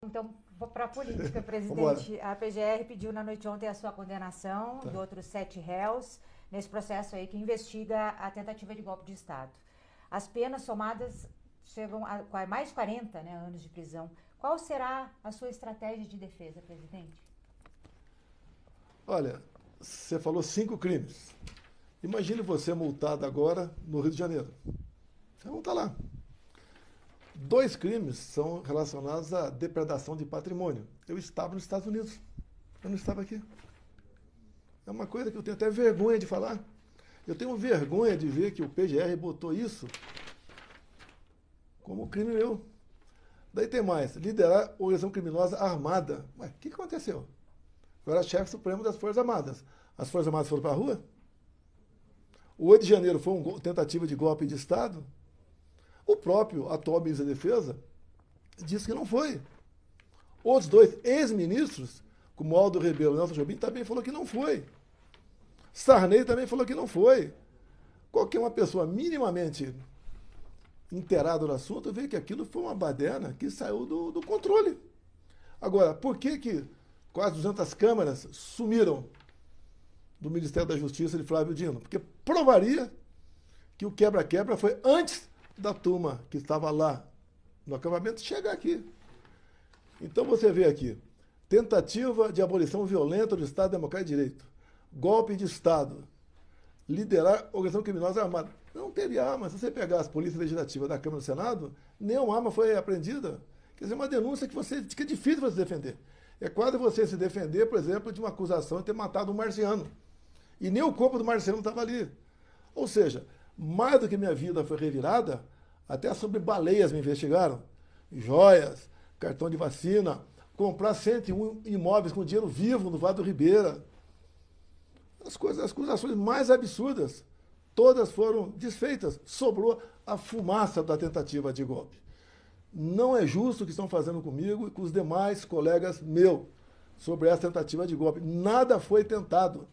então, para a política, Vambora. presidente. A PGR pediu na noite de ontem a sua condenação de outros 7 réus nesse processo aí que investiga a tentativa de golpe de Estado. As penas somadas chegam a mais de 40, né, anos de prisão. Qual será a sua estratégia de defesa, presidente? Olha, você falou 5 crimes. Imagine você multado agora no Rio de Janeiro. Você não está lá. 2 crimes são relacionados à depredação de patrimônio. Eu estava nos Estados Unidos. Eu não estava aqui. É uma coisa que eu tenho até vergonha de falar. Eu tenho vergonha de ver que o PGR botou isso como crime meu. Daí tem mais, liderar organização criminosa armada. Ué, o que aconteceu? Eu era chefe supremo das Forças Armadas. As Forças Armadas foram para a rua? O 8 de janeiro foi uma tentativa de golpe de Estado? O próprio atual ministro da Defesa disse que não foi. Outros 2 ex-ministros, como Aldo Rebelo e Nelson Jobim, também falou que não foi. Sarney também falou que não foi. Qualquer uma pessoa minimamente inteirada no assunto vê que aquilo foi uma baderna que saiu do controle. Agora, por que quase 200 câmaras sumiram do Ministério da Justiça de Flávio Dino? Porque provaria que o quebra-quebra foi antes da turma que estava lá no acampamento chegar aqui. Então você vê aqui, tentativa de abolição violenta do Estado Democrático de Direito, golpe de Estado, liderar organização criminosa armada. Não teve arma. Se você pegar as polícias legislativas da Câmara e do Senado, nenhuma arma foi apreendida. Quer dizer, uma denúncia que é difícil você defender. É quase você se defender, por exemplo, de uma acusação de ter matado um marciano. E nem o corpo do marciano estava ali. Ou seja, mais do que minha vida foi revirada, até sobre baleias me investigaram. Joias, cartão de vacina, comprar 101 imóveis com dinheiro vivo no Vale do Ribeira. As acusações mais absurdas, todas foram desfeitas. Sobrou a fumaça da tentativa de golpe. Não é justo o que estão fazendo comigo e com os demais colegas meus sobre essa tentativa de golpe. Nada foi tentado.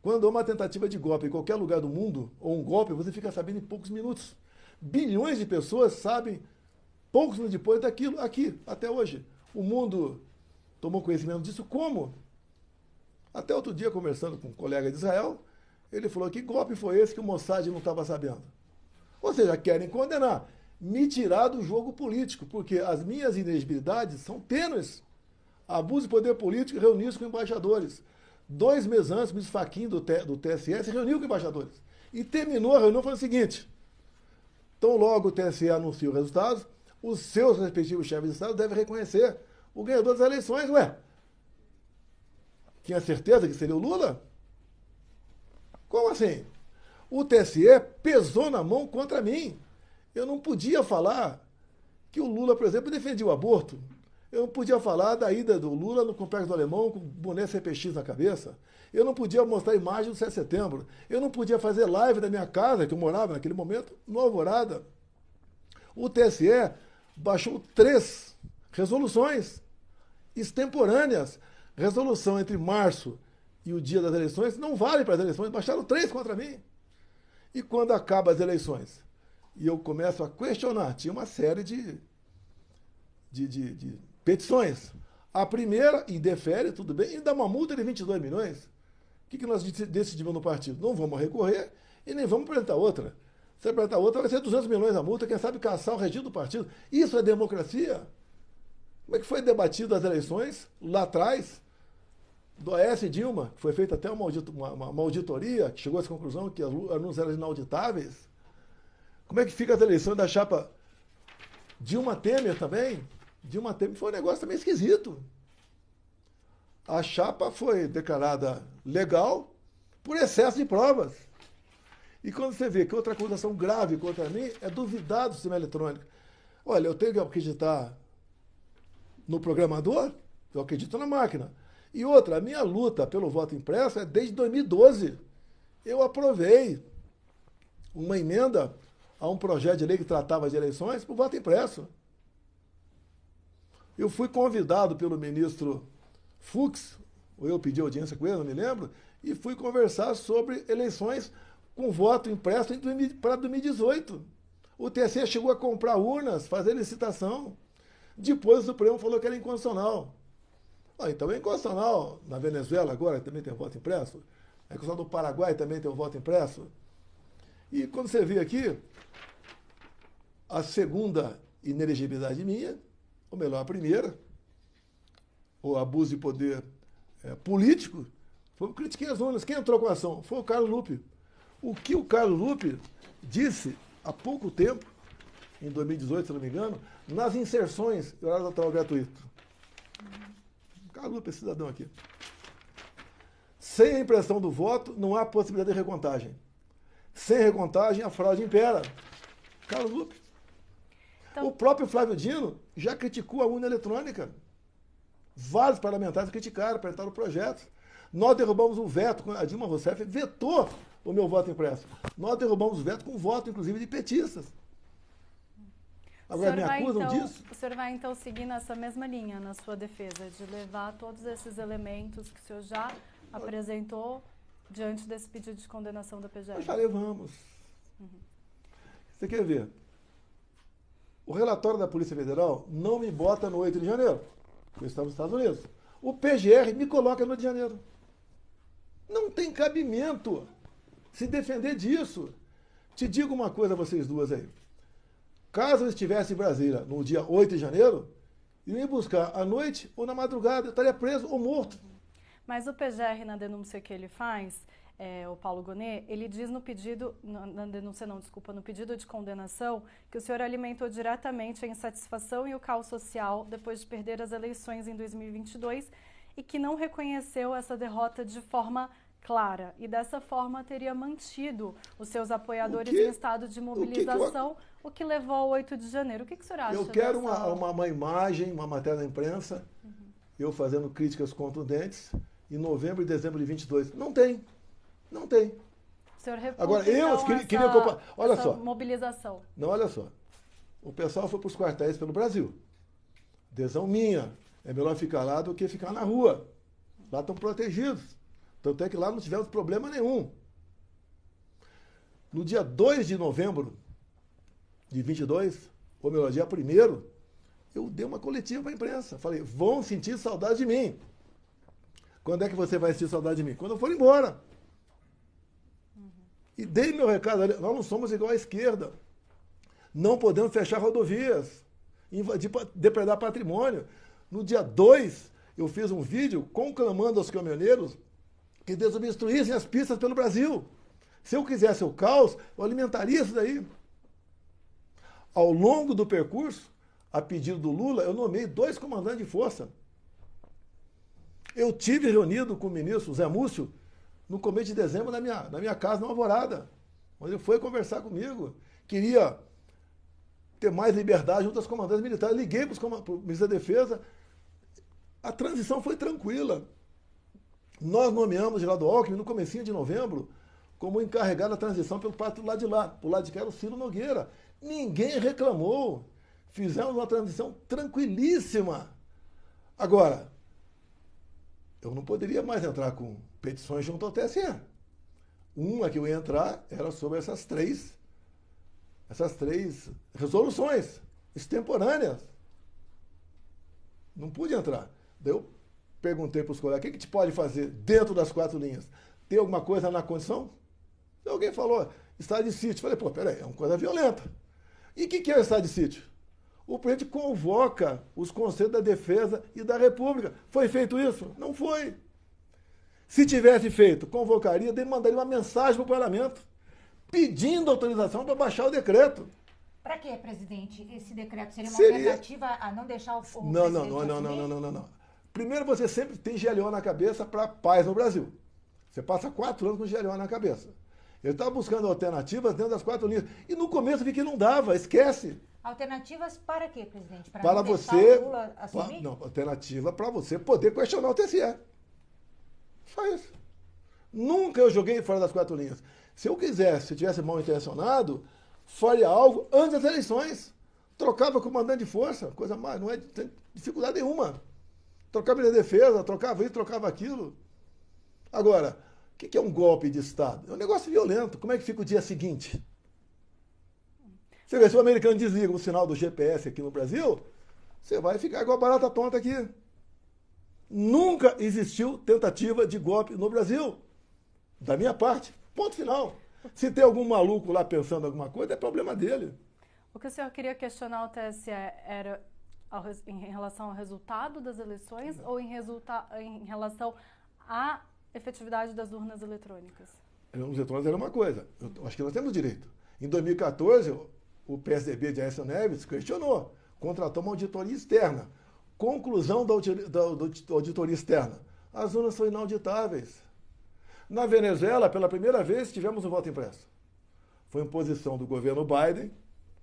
Quando há uma tentativa de golpe em qualquer lugar do mundo, ou um golpe, você fica sabendo em poucos minutos. Bilhões de pessoas sabem poucos minutos depois daquilo, aqui, até hoje. O mundo tomou conhecimento disso como? Até outro dia, conversando com um colega de Israel, ele falou que golpe foi esse que o Mossad não estava sabendo. Ou seja, querem condenar, me tirar do jogo político, porque as minhas inegibilidades são tênues. Abuso de poder político, reunir-se com embaixadores. 2 meses antes, o ministro Fachin do TSE se reuniu com embaixadores. E terminou a reunião falando o seguinte: tão logo o TSE anuncia os resultados, os seus respectivos chefes de Estado devem reconhecer o ganhador das eleições. Ué, tinha certeza que seria o Lula? Como assim? O TSE pesou na mão contra mim. Eu não podia falar que o Lula, por exemplo, defendia o aborto. Eu não podia falar da ida do Lula no Complexo do Alemão com boné CPX na cabeça. Eu não podia mostrar imagem do 7 de setembro. Eu não podia fazer live da minha casa, que eu morava naquele momento, no Alvorada. O TSE baixou 3 resoluções extemporâneas. Resolução entre março e o dia das eleições não vale para as eleições. Baixaram 3 contra mim. E quando acabam as eleições e eu começo a questionar, tinha uma série de petições. A primeira, indefere, tudo bem, e dá uma multa de 22 milhões. O que nós decidimos no partido? Não vamos recorrer e nem vamos apresentar outra. Se apresentar outra, vai ser 200 milhões a multa, quem sabe caçar o regime do partido. Isso é democracia? Como é que foi debatido as eleições lá atrás, do Aécio e Dilma, que foi feita até uma auditoria, que chegou a essa conclusão que as urnas eram inauditáveis? Como é que fica as eleições da chapa Dilma Temer também? Dilma Temer foi um negócio também esquisito. A chapa foi declarada legal por excesso de provas. E quando você vê que outra acusação grave contra mim é duvidar do sistema eletrônico. Olha, eu tenho que acreditar no programador, eu acredito na máquina. E outra, a minha luta pelo voto impresso é desde 2012. Eu aprovei uma emenda a um projeto de lei que tratava de eleições por voto impresso. Eu fui convidado pelo ministro Fux, ou eu pedi audiência com ele, não me lembro, e fui conversar sobre eleições com voto impresso para 2018. O TSE chegou a comprar urnas, fazer licitação. Depois o Supremo falou que era inconstitucional. Então é inconstitucional na Venezuela agora, que também tem voto impresso. É inconstitucional no Paraguai, também tem o voto impresso. E quando você vê aqui, a segunda inelegibilidade minha, ou melhor, a primeira, o abuso de poder político, foi eu critiquei as urnas. Quem entrou com a ação? Foi o Carlos Lupe. O que o Carlos Lupe disse há pouco tempo, em 2018, se não me engano, nas inserções do horário eleitoral gratuito. Carlos Lupe, esse cidadão aqui. Sem a impressão do voto, não há possibilidade de recontagem. Sem recontagem, a fraude impera. Carlos Lupe. Então, o próprio Flávio Dino já criticou a urna eletrônica. Vários parlamentares criticaram, apresentaram projetos. Nós derrubamos o veto, a Dilma Rousseff vetou o meu voto impresso. Nós derrubamos o veto com voto, inclusive, de petistas. Agora, me acusam disso? O senhor vai, então, seguir nessa mesma linha na sua defesa, de levar todos esses elementos que o senhor já apresentou diante desse pedido de condenação da PGR? Nós já levamos. Você quer ver? O relatório da Polícia Federal não me bota no 8 de janeiro, porque eu estava nos Estados Unidos. O PGR me coloca no 8 de janeiro. Não tem cabimento se defender disso. Te digo uma coisa a vocês duas aí. Caso eu estivesse em Brasília no dia 8 de janeiro, eu ia buscar à noite ou na madrugada, eu estaria preso ou morto. Mas o PGR, na denúncia que ele faz, o Paulo Gonet, ele diz no pedido, na denúncia não, desculpa, no pedido de condenação, que o senhor alimentou diretamente a insatisfação e o caos social depois de perder as eleições em 2022 e que não reconheceu essa derrota de forma clara e dessa forma teria mantido os seus apoiadores em estado de mobilização, o que levou ao 8 de janeiro. O que o senhor acha? Eu quero uma imagem, uma matéria da imprensa, eu fazendo críticas contundentes, em novembro e dezembro de 22. Não tem. Não tem. O senhor reputa, agora, eu então, queria que eu... Olha só. Mobilização. Não, olha só. O pessoal foi para os quartéis pelo Brasil. Adesão minha. É melhor ficar lá do que ficar na rua. Lá estão protegidos. Tanto é que lá não tivemos problema nenhum. No dia 2 de novembro de 22, ou melhor, dia 1º, eu dei uma coletiva para a imprensa. Falei, vão sentir saudade de mim. Quando é que você vai sentir saudade de mim? Quando eu for embora. E dei meu recado ali, nós não somos igual à esquerda. Não podemos fechar rodovias, invadir, depredar patrimônio. No dia 2, eu fiz um vídeo conclamando aos caminhoneiros que desobstruíssem as pistas pelo Brasil. Se eu quisesse o caos, eu alimentaria isso daí. Ao longo do percurso, a pedido do Lula, eu nomeei 2 comandantes de força. Eu tive reunido com o ministro Zé Múcio no começo de dezembro na minha casa, na Alvorada, onde ele foi conversar comigo. Queria ter mais liberdade junto aos comandantes militares. Liguei para o ministro da Defesa. A transição foi tranquila. Nós nomeamos Geraldo Alckmin no comecinho de novembro como encarregado da transição pelo parte do lado de lá. Por lado de cá era o Ciro Nogueira. Ninguém reclamou. Fizemos uma transição tranquilíssima. Agora, eu não poderia mais entrar com petições junto ao TSE. Uma que eu ia entrar era sobre essas três resoluções extemporâneas. Não pude entrar. Daí eu perguntei para os colegas, o que a gente pode fazer dentro das 4 linhas? Tem alguma coisa na condição? Daí alguém falou, estado de sítio. Falei, pô, peraí, é uma coisa violenta. E o que é o estado de sítio? O presidente convoca os Conselhos da Defesa e da República. Foi feito isso? Não foi. Se tivesse feito, convocaria, mandaria uma mensagem para o parlamento, pedindo autorização para baixar o decreto. Para quê, presidente? Esse decreto seria uma alternativa a não deixar o Não. Primeiro, você sempre tem GLO na cabeça para paz no Brasil. Você passa 4 anos com GLO na cabeça. Eu estava buscando alternativas dentro das 4 linhas. E no começo vi que não dava, esquece. Alternativas para quê, presidente? Para você. O Lula assumir? Não, alternativa para você poder questionar o TSE. Só isso. Nunca eu joguei fora das 4 linhas. Se eu quisesse, se tivesse mal intencionado, faria algo antes das eleições. Trocava comandante de força, coisa mais, não é dificuldade nenhuma. Trocava de defesa, trocava isso, trocava aquilo. Agora, o que é um golpe de Estado? É um negócio violento. Como é que fica o dia seguinte? Você vê, se o americano desliga o sinal do GPS aqui no Brasil, você vai ficar igual barata tonta aqui. Nunca existiu tentativa de golpe no Brasil. Da minha parte. Ponto final. Se tem algum maluco lá pensando alguma coisa, é problema dele. O que o senhor queria questionar o TSE era em relação ao resultado das eleições ou em relação à efetividade das urnas eletrônicas? Os eletrônicos era uma coisa. Eu acho que nós temos direito. Em 2014, o PSDB de Aécio Neves questionou, contratou uma auditoria externa. Conclusão da auditoria externa. As urnas são inauditáveis. Na Venezuela, pela primeira vez, tivemos um voto impresso. Foi imposição do governo Biden,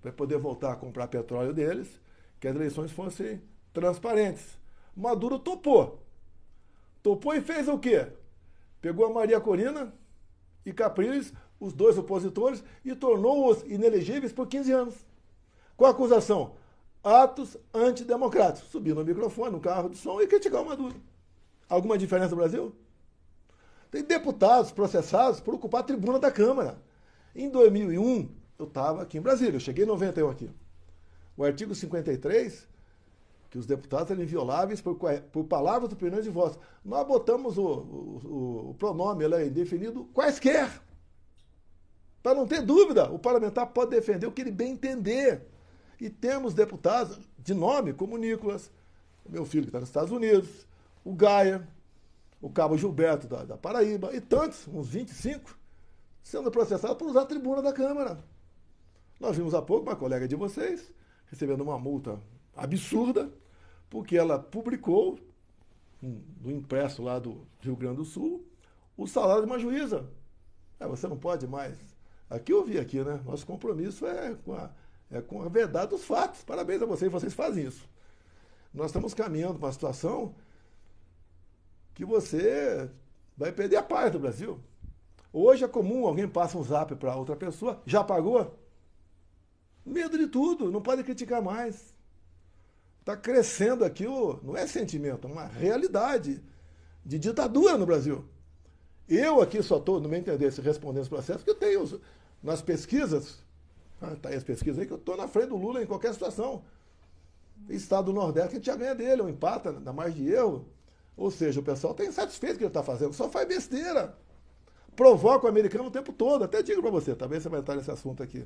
para poder voltar a comprar petróleo deles, que as eleições fossem transparentes. Maduro topou. Topou e fez o quê? Pegou a Maria Corina e Capriles, os dois opositores, e tornou-os inelegíveis por 15 anos. Com a acusação? Atos antidemocráticos. Subir no microfone, no carro de som e criticar o Maduro. Alguma diferença no Brasil? Tem deputados processados por ocupar a tribuna da Câmara. Em 2001, eu estava aqui em Brasília, eu cheguei em 91 aqui. O artigo 53, que os deputados eram invioláveis por palavras, opiniões e votos. Nós botamos o pronome lá indefinido quaisquer. Para não ter dúvida, o parlamentar pode defender o que ele bem entender. E temos deputados de nome, como o Nicolas, o meu filho que está nos Estados Unidos, o Gaia, o Cabo Gilberto da Paraíba, e tantos, uns 25, sendo processados por usar a tribuna da Câmara. Nós vimos há pouco uma colega de vocês recebendo uma multa absurda, porque ela publicou, no impresso lá do Rio Grande do Sul, o salário de uma juíza. Você não pode mais. Aqui eu vi aqui, né? Nosso compromisso é com a verdade dos fatos. Parabéns a vocês fazem isso. Nós estamos caminhando para uma situação que você vai perder a paz do Brasil. Hoje é comum, alguém passa um zap para outra pessoa, já pagou? Medo de tudo, não pode criticar mais. Está crescendo aqui, não é sentimento, é uma realidade de ditadura no Brasil. Eu aqui só estou, no meu entender, respondendo esse processo, porque eu tenho nas pesquisas, tá aí as pesquisas aí, que eu estou na frente do Lula em qualquer situação. Estado do Nordeste, a gente já ganha dele, ou empata na margem de erro. Ou seja, o pessoal está insatisfeito com o que ele está fazendo, só faz besteira. Provoca o americano o tempo todo. Até digo para você, talvez você vai entrar nesse assunto aqui.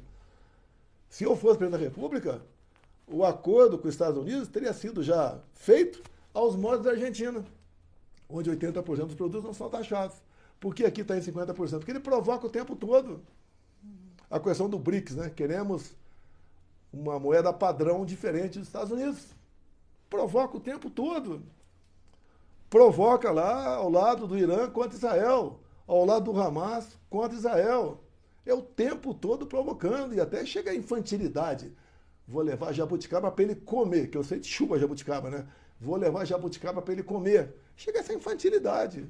Se eu fosse presidente da República, o acordo com os Estados Unidos teria sido já feito aos moldes da Argentina, onde 80% dos produtos não são taxados. Por que aqui está em 50%? Porque ele provoca o tempo todo. A questão do BRICS, né? Queremos uma moeda padrão diferente dos Estados Unidos. Provoca o tempo todo. Provoca lá ao lado do Irã contra Israel, ao lado do Hamas contra Israel. É o tempo todo provocando, e até chega a infantilidade. Vou levar jabuticaba para ele comer, que eu sei de chuva jabuticaba, né? Vou levar jabuticaba para ele comer. Chega essa infantilidade.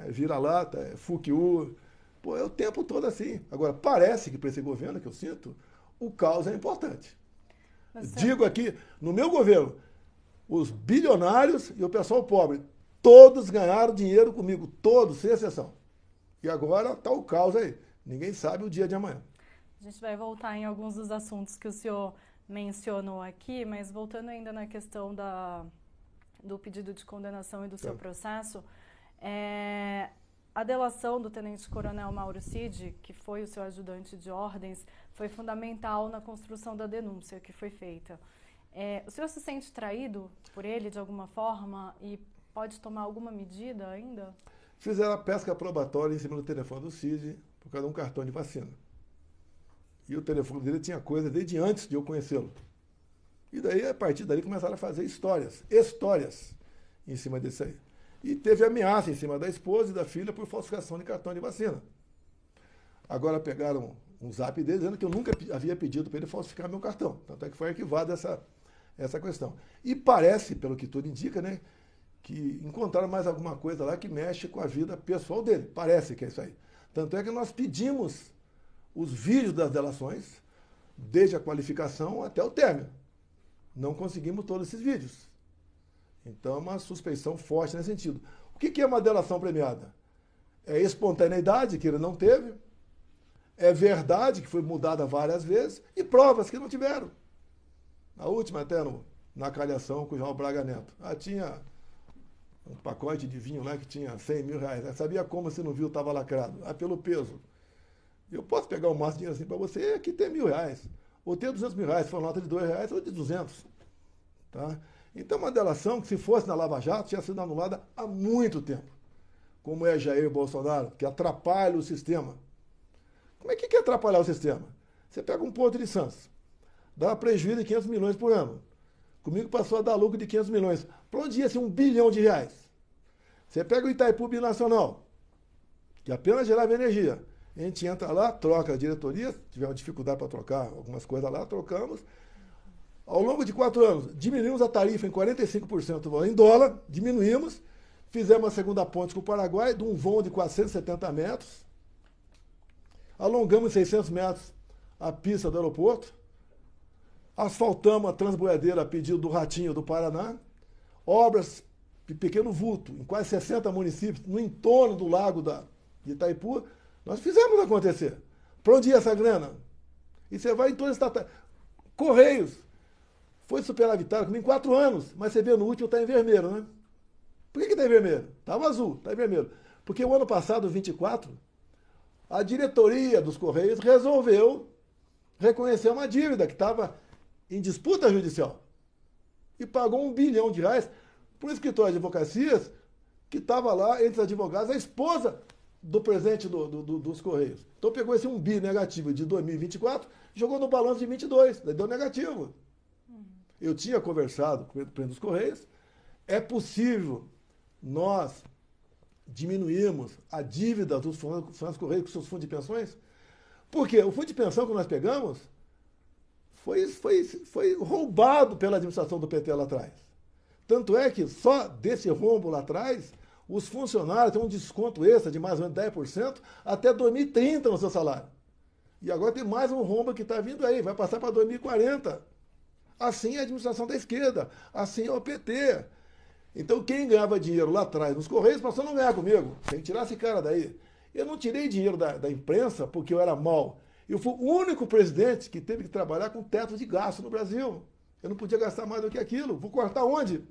Vira-lata, fukiu. Pô, é o tempo todo assim. Agora, parece que para esse governo que eu sinto, o caos é importante. Digo aqui, no meu governo, os bilionários e o pessoal pobre, todos ganharam dinheiro comigo, todos, sem exceção. E agora está o caos aí. Ninguém sabe o dia de amanhã. A gente vai voltar em alguns dos assuntos que o senhor mencionou aqui, mas voltando ainda na questão do pedido de condenação e do seu processo, a delação do tenente-coronel Mauro Cid, que foi o seu ajudante de ordens, foi fundamental na construção da denúncia que foi feita. O senhor se sente traído por ele de alguma forma e pode tomar alguma medida ainda? Fizeram a pesca probatória em cima do telefone do Cid por causa de um cartão de vacina. E o telefone dele tinha coisa desde antes de eu conhecê-lo. E daí, a partir daí, começaram a fazer histórias em cima disso aí. E teve ameaça em cima da esposa e da filha por falsificação de cartão de vacina. Agora pegaram um zap dele dizendo que eu nunca havia pedido para ele falsificar meu cartão. Tanto é que foi arquivada essa questão. E parece, pelo que tudo indica, né, que encontraram mais alguma coisa lá que mexe com a vida pessoal dele. Parece que é isso aí. Tanto é que nós pedimos os vídeos das delações, desde a qualificação até o término. Não conseguimos todos esses vídeos. Então, é uma suspeição forte nesse sentido. O que é uma delação premiada? É espontaneidade, que ele não teve, é verdade, que foi mudada várias vezes, e provas que não tiveram. A última, até no na Calhação com o João Braga Neto. Tinha um pacote de vinho lá que tinha 100 mil reais. Sabia como, se não viu, estava lacrado. Pelo peso. Eu posso pegar o máximo de dinheiro assim para você, aqui tem 1.000 reais. Ou tem 200 mil reais, se for nota de 2 reais ou de 200. Tá? Então, uma delação que, se fosse na Lava Jato, tinha sido anulada há muito tempo. Como é Jair Bolsonaro, que atrapalha o sistema. Como é que atrapalhar o sistema? Você pega um Porto de Santos, dá prejuízo de 500 milhões por ano. Comigo passou a dar lucro de 500 milhões. Para onde ia ser 1 bilhão de reais? Você pega o Itaipu Binacional, que apenas gerava energia. A gente entra lá, troca a diretoria, tivemos dificuldade para trocar algumas coisas lá, trocamos. Ao longo de 4 anos, diminuímos a tarifa em 45% em dólar, diminuímos, fizemos a segunda ponte com o Paraguai, de um voo de 470 metros, alongamos 600 metros a pista do aeroporto, asfaltamos a transboiadeira a pedido do Ratinho do Paraná, obras de pequeno vulto, em quase 60 municípios, no entorno do lago de Itaipu, nós fizemos acontecer. Para onde ia essa grana? E você vai em todas as estatais. Correios. Foi superavitário comigo em 4 anos, mas você vê no último está em vermelho, né? Por que está em vermelho? Estava azul, está em vermelho. Porque o ano passado, 24, a diretoria dos Correios resolveu reconhecer uma dívida que estava em disputa judicial. E pagou 1 bilhão de reais para um escritório de advocacias que estava lá, entre os advogados, a esposa do presidente dos Correios. Então pegou esse 1 bi negativo de 2024, jogou no balanço de 22, daí deu negativo. Eu tinha conversado com o presidente dos Correios, é possível nós diminuirmos a dívida dos funcionários Correios com seus fundos de pensões? Porque o fundo de pensão que nós pegamos foi roubado pela administração do PT lá atrás. Tanto é que só desse rombo lá atrás, os funcionários têm um desconto extra de mais ou menos 10% até 2030 no seu salário. E agora tem mais um rombo que está vindo aí, vai passar para 2040. Assim é a administração da esquerda, assim é o PT. Então quem ganhava dinheiro lá atrás nos Correios passou a não ganhar comigo. Tem que tirar esse cara daí. Eu não tirei dinheiro da imprensa porque eu era mau. Eu fui o único presidente que teve que trabalhar com teto de gasto no Brasil. Eu não podia gastar mais do que aquilo. Vou cortar onde?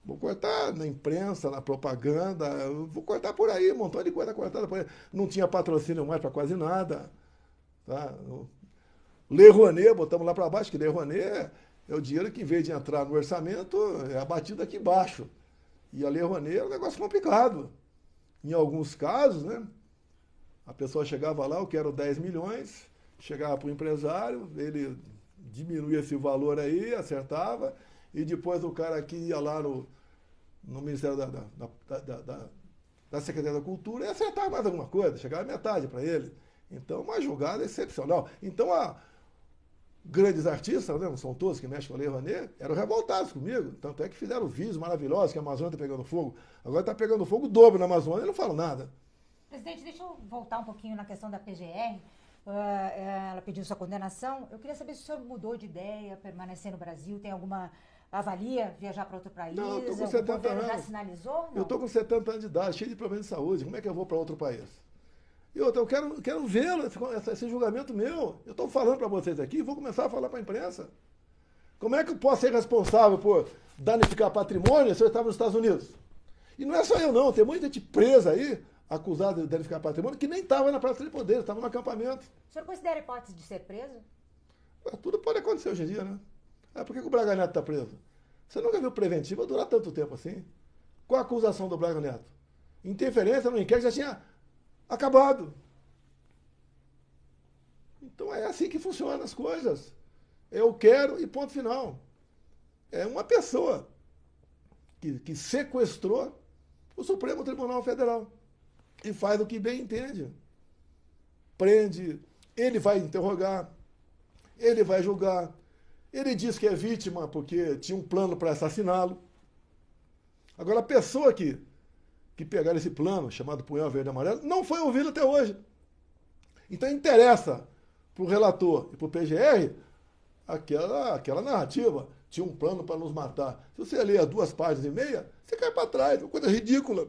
Vou cortar na imprensa, na propaganda, vou cortar por aí, um montão de coisa cortada por aí. Não tinha patrocínio mais para quase nada. Tá? Lei Rouanet, botamos lá para baixo, que Lei Rouanet é o dinheiro que, em vez de entrar no orçamento, é abatido aqui embaixo. E a Lei Rouanet é um negócio complicado. Em alguns casos, né, a pessoa chegava lá, eu quero 10 milhões, chegava para o empresário, ele diminuía esse valor aí, acertava, e depois o cara aqui ia lá no Ministério da Secretaria da Cultura e acertava mais alguma coisa, chegava metade para ele. Então, uma jogada excepcional. Então, grandes artistas, né, não são todos que mexem com a Lei Rouanet, eram revoltados comigo. Tanto é que fizeram vídeos maravilhosos que a Amazônia está pegando fogo. Agora está pegando fogo o dobro na Amazônia e não falam nada. Presidente, deixa eu voltar um pouquinho na questão da PGR. Ela pediu sua condenação. Eu queria saber se o senhor mudou de ideia, permanecer no Brasil, tem alguma avalia viajar para outro país? Não, eu estou com 70 anos. Já sinalizou? Não? Eu estou com 70 anos de idade, cheio de problemas de saúde. Como é que eu vou para outro país? E outra, eu quero vê-lo, esse julgamento meu. Eu estou falando para vocês aqui, vou começar a falar para a imprensa. Como é que eu posso ser responsável por danificar patrimônio se eu estava nos Estados Unidos? E não é só eu não, tem muita gente presa aí, acusada de danificar patrimônio, que nem estava na Praça de Poder, estava no acampamento. O senhor considera a hipótese de ser preso? Tudo pode acontecer hoje em dia, né? Por que o Braga Neto está preso? Você nunca viu preventiva durar tanto tempo assim? Qual a acusação do Braga Neto? Interferência no inquérito já tinha acabado. Então é assim que funcionam as coisas. Eu quero e ponto final. É uma pessoa que sequestrou o Supremo Tribunal Federal e faz o que bem entende. Prende, ele vai interrogar, ele vai julgar, ele diz que é vítima porque tinha um plano para assassiná-lo. Agora, a pessoa que pegaram esse plano, chamado Punhal Verde e Amarelo, não foi ouvido até hoje. Então interessa para o relator e para o PGR aquela narrativa. Tinha um plano para nos matar. Se você ler as 2 páginas e meia, você cai para trás. É uma coisa ridícula.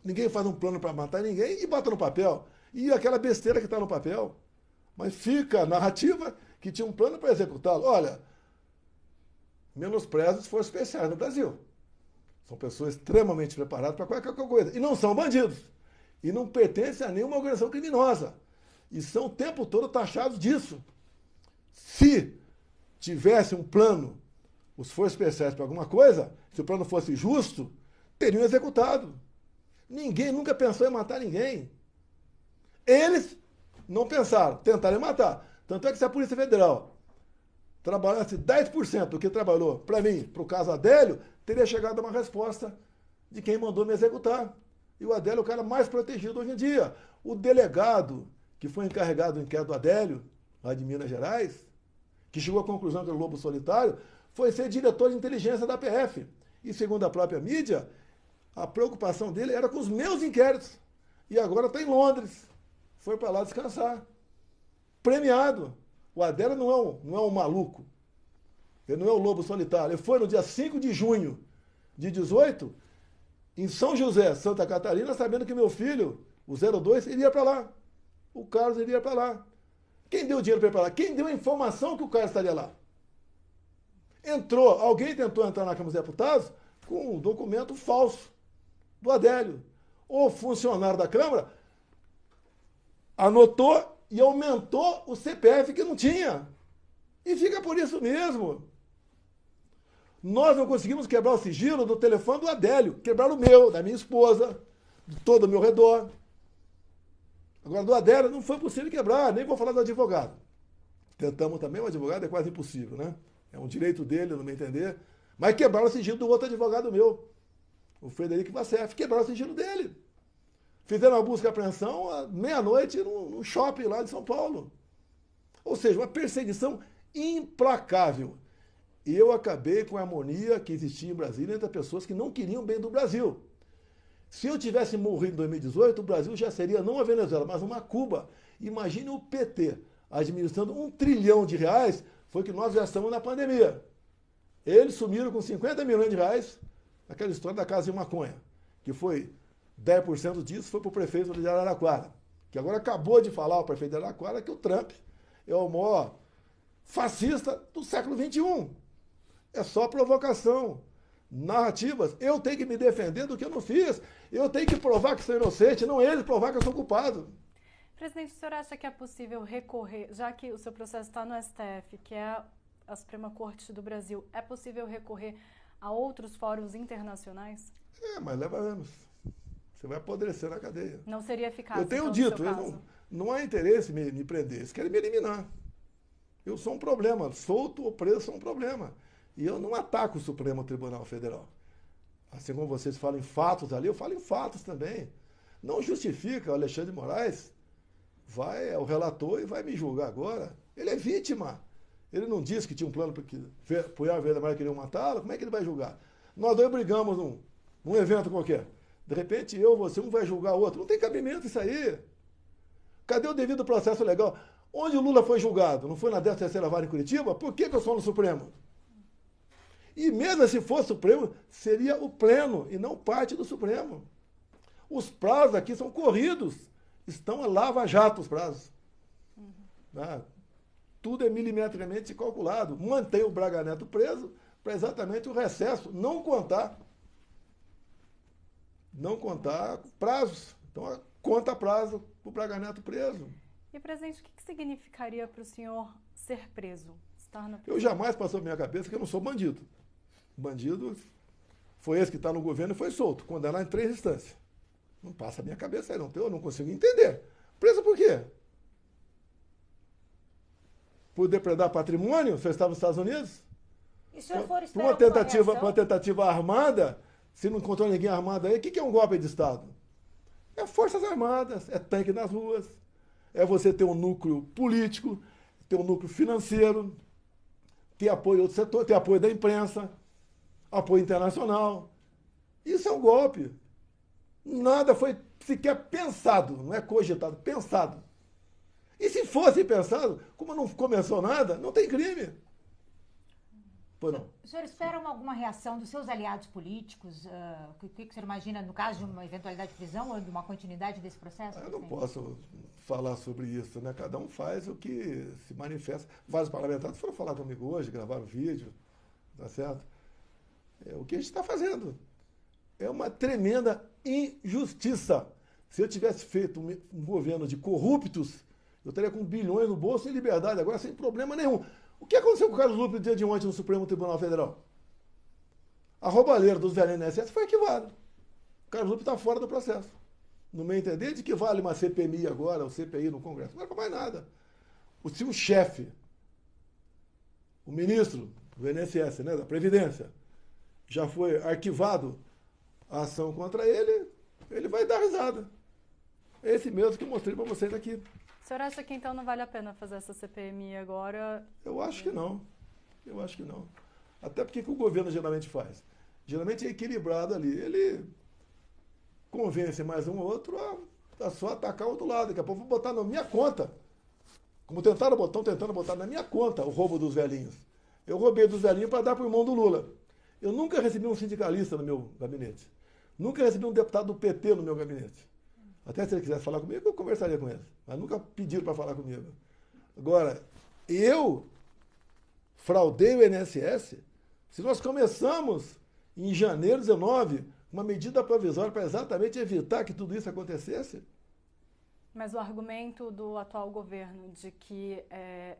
Ninguém faz um plano para matar ninguém e bota no papel. E aquela besteira que está no papel. Mas fica a narrativa que tinha um plano para executá-lo. Olha, menosprezam os forças especiais no Brasil. São pessoas extremamente preparadas para qualquer coisa. E não são bandidos. E não pertencem a nenhuma organização criminosa. E são o tempo todo taxados disso. Se tivesse um plano, os forças especiais para alguma coisa, se o plano fosse justo, teriam executado. Ninguém nunca pensou em matar ninguém. Eles não pensaram, tentaram matar. Tanto é que se a Polícia Federal trabalhasse 10% do que trabalhou para mim, para o caso Adélio, teria chegado a uma resposta de quem mandou me executar. E o Adélio é o cara mais protegido hoje em dia. O delegado que foi encarregado do inquérito do Adélio, lá de Minas Gerais, que chegou à conclusão que era o lobo solitário, foi ser diretor de inteligência da PF. E segundo a própria mídia, a preocupação dele era com os meus inquéritos. E agora está em Londres. Foi para lá descansar. Premiado. O Adélio não é um maluco. Ele não é o lobo solitário. Ele foi no dia 5 de junho de 18, em São José, Santa Catarina, sabendo que meu filho, o 02, iria para lá. O Carlos iria para lá. Quem deu o dinheiro para ir para lá? Quem deu a informação que o Carlos estaria lá? Alguém tentou entrar na Câmara dos Deputados com um documento falso do Adélio. O funcionário da Câmara anotou e aumentou o CPF que não tinha. E fica por isso mesmo. Nós não conseguimos quebrar o sigilo do telefone do Adélio. Quebraram o meu, da minha esposa, de todo o meu redor. Agora, do Adélio não foi possível quebrar, nem vou falar do advogado. Tentamos também, o advogado é quase impossível, né? É um direito dele, no meu entender. Mas quebraram o sigilo do outro advogado meu, o Frederico Vassef. Quebraram o sigilo dele. Fizeram uma busca e apreensão à meia-noite no shopping lá de São Paulo. Ou seja, uma perseguição implacável. E eu acabei com a harmonia que existia em Brasília entre as pessoas que não queriam bem do Brasil. Se eu tivesse morrido em 2018, o Brasil já seria não uma Venezuela, mas uma Cuba. Imagine o PT administrando R$1 trilhão, foi o que nós gastamos na pandemia. Eles sumiram com 50 milhões de reais naquela história da casa de maconha, que foi 10% disso foi para o prefeito de Araraquara, que agora acabou de falar, o prefeito de Araraquara, que o Trump é o maior fascista do século XXI. É só provocação, narrativas. Eu tenho que me defender do que eu não fiz. Eu tenho que provar que sou inocente, não eles provar que eu sou culpado. Presidente, o senhor acha que é possível recorrer, já que o seu processo está no STF, que é a Suprema Corte do Brasil, é possível recorrer a outros fóruns internacionais? Mas leva anos. Você vai apodrecer na cadeia. Não seria eficaz? Eu tenho dito, não há interesse em me prender, eles querem me eliminar. Eu sou um problema, solto ou preso sou um problema. E eu não ataco o Supremo Tribunal Federal. Assim como vocês falam em fatos ali, eu falo em fatos também. Não justifica o Alexandre de Moraes, é o relator e vai me julgar agora. Ele é vítima. Ele não disse que tinha um plano para que Punhal Verde Amarelo queria matá-lo, como é que ele vai julgar? Nós dois brigamos num evento qualquer. De repente você, um vai julgar o outro. Não tem cabimento isso aí. Cadê o devido processo legal? Onde o Lula foi julgado? Não foi na 13ª Vara em Curitiba? Por que eu sou no Supremo? E mesmo se fosse Supremo, seria o pleno e não parte do Supremo. Os prazos aqui são corridos. Estão a lava-jato os prazos. Tudo é milimetricamente calculado. Mantém o Braga Neto preso para exatamente o recesso. Não contar prazos. Então, conta prazo para o Braga Neto preso. E, presidente, o que significaria para o senhor ser preso? Estar na prisão? Eu jamais passou na minha cabeça que eu não sou bandido. Bandido foi esse que está no governo e foi solto, condenado em 3 instâncias. Não passa a minha cabeça aí, eu não consigo entender. Preso por quê? Por depredar patrimônio? Você estava nos Estados Unidos? E se o senhor for Por uma tentativa armada, se não encontrou ninguém armado aí, o que é um golpe de Estado? É forças armadas, é tanque nas ruas, é você ter um núcleo político, ter um núcleo financeiro, ter apoio do outro setor, ter apoio da imprensa, apoio internacional. Isso é um golpe. Nada foi sequer pensado, não é cogitado, pensado. E se fosse pensado, como não começou nada, não tem crime. Pois não. O senhor espera alguma reação dos seus aliados políticos? O que o senhor imagina no caso de uma eventualidade de prisão ou de uma continuidade desse processo? Eu não posso falar sobre isso, né? Cada um faz o que se manifesta. Vários parlamentares foram falar comigo hoje, gravaram vídeo, Tá certo? É o que a gente está fazendo. É uma tremenda injustiça. Se eu tivesse feito um governo de corruptos, eu estaria com bilhões no bolso em liberdade, agora sem problema nenhum. O que aconteceu com o Carlos Lupe no dia de ontem no Supremo Tribunal Federal? A roubalheira dos velhos INSS foi arquivada. O Carlos Lupe está fora do processo. No meu entender, de que vale uma CPMI agora, ou CPI no Congresso? Não vale mais nada. Se o chefe, o ministro do INSS, né, da Previdência, já foi arquivado a ação contra ele, ele vai dar risada. É esse mesmo que eu mostrei para vocês aqui. O senhor acha que então não vale a pena fazer essa CPMI agora? Eu acho que não. Eu acho que não. Até porque o que o governo geralmente faz? Geralmente é equilibrado ali. Ele convence mais um ou outro a só atacar o outro lado. Daqui a pouco vou botar na minha conta. Como estão tentando botar na minha conta o roubo dos velhinhos. Eu roubei dos velhinhos para dar para o irmão do Lula. Eu nunca recebi um sindicalista no meu gabinete. Nunca recebi um deputado do PT no meu gabinete. Até se ele quisesse falar comigo, eu conversaria com ele. Mas nunca pediram para falar comigo. Agora, eu fraudei o INSS. Se nós começamos em janeiro de 19, uma medida provisória para exatamente evitar que tudo isso acontecesse. Mas o argumento do atual governo de que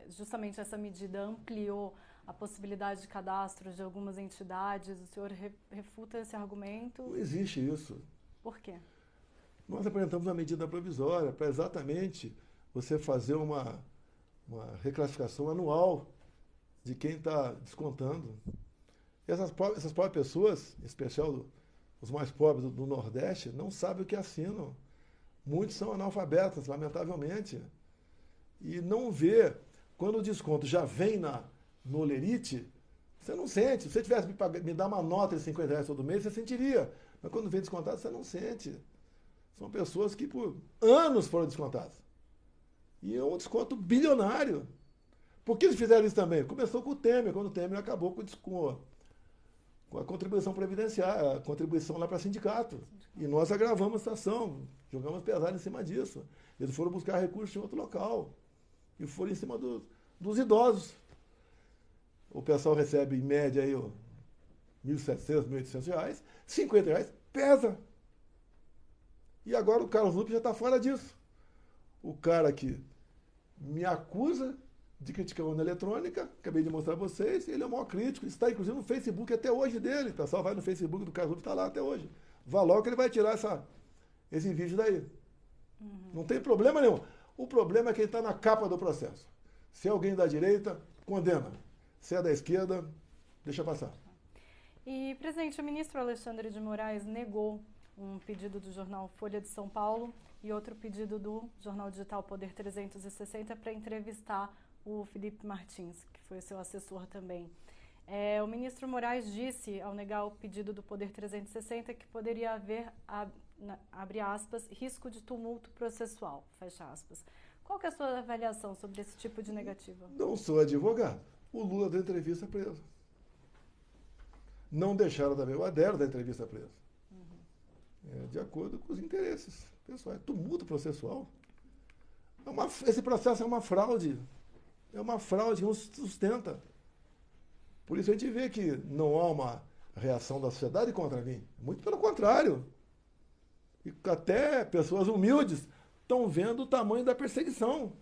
justamente essa medida ampliou a possibilidade de cadastro de algumas entidades, o senhor refuta esse argumento? Não existe isso. Por quê? Nós apresentamos uma medida provisória para exatamente você fazer uma reclassificação anual de quem está descontando. Essas próprias pessoas, em especial os mais pobres do Nordeste, não sabem o que assinam. Muitos são analfabetas, lamentavelmente. E não vê, quando o desconto já vem no Olerite, você não sente. Se você tivesse me dar uma nota de R$50 todo mês, você sentiria. Mas quando vem descontado, você não sente. São pessoas que por anos foram descontadas. E é um desconto bilionário. Por que eles fizeram isso também? Começou com o Temer, quando o Temer acabou com a contribuição previdenciária, a contribuição lá para sindicato. E nós agravamos a situação, jogamos pesado em cima disso. Eles foram buscar recursos em outro local. E foram em cima dos idosos. O pessoal recebe, em média, aí, R$1.700, R$1.800, R$50 pesa. E agora o Carlos Lupe já está fora disso. O cara que me acusa de criticar a urna eletrônica, acabei de mostrar a vocês, ele é o maior crítico, está inclusive no Facebook até hoje dele. O pessoal vai no Facebook do Carlos Lupe, está lá até hoje. Vá logo que ele vai tirar esse vídeo daí. Não tem problema nenhum. O problema é quem está na capa do processo. Se é alguém da direita, condena. Se é da esquerda, deixa passar. E, presidente, o ministro Alexandre de Moraes negou um pedido do jornal Folha de São Paulo e outro pedido do jornal digital Poder 360 para entrevistar o Felipe Martins, que foi seu assessor também. O ministro Moraes disse, ao negar o pedido do Poder 360, que poderia haver, abre aspas, risco de tumulto processual, fecha aspas. Qual que é a sua avaliação sobre esse tipo de negativa? Não sou advogado. O Lula deu entrevista preso. Não deixaram também o Adélio da entrevista preso. De acordo com os interesses pessoais. Tumulto processual. Esse processo é uma fraude. É uma fraude que não se sustenta. Por isso a gente vê que não há uma reação da sociedade contra mim. Muito pelo contrário. E até pessoas humildes estão vendo o tamanho da perseguição.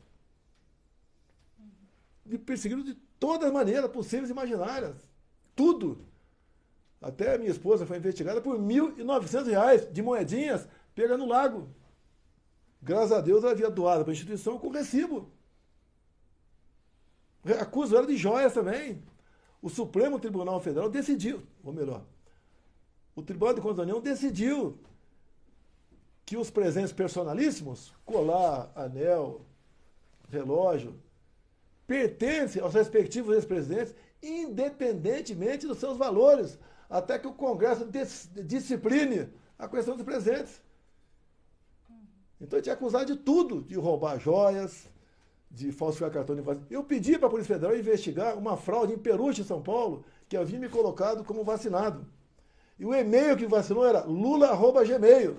Me perseguiram de todas as maneiras possíveis e imaginárias. Tudo. Até a minha esposa foi investigada por R$1.900 de moedinhas pega no lago. Graças a Deus ela havia doado para a instituição com recibo. Acuso ela de joias também. O Supremo Tribunal Federal decidiu, ou melhor, o Tribunal de Contas da União decidiu que os presentes personalíssimos, colar, anel, relógio, pertencem aos respectivos ex-presidentes, independentemente dos seus valores, até que o Congresso discipline a questão dos presentes. Então ele tinha acusado de tudo, de roubar joias, de falsificar cartão de vacina. Eu pedi para a Polícia Federal investigar uma fraude em Peruche, São Paulo, que havia me colocado como vacinado. E o e-mail que vacinou era lula@gmail.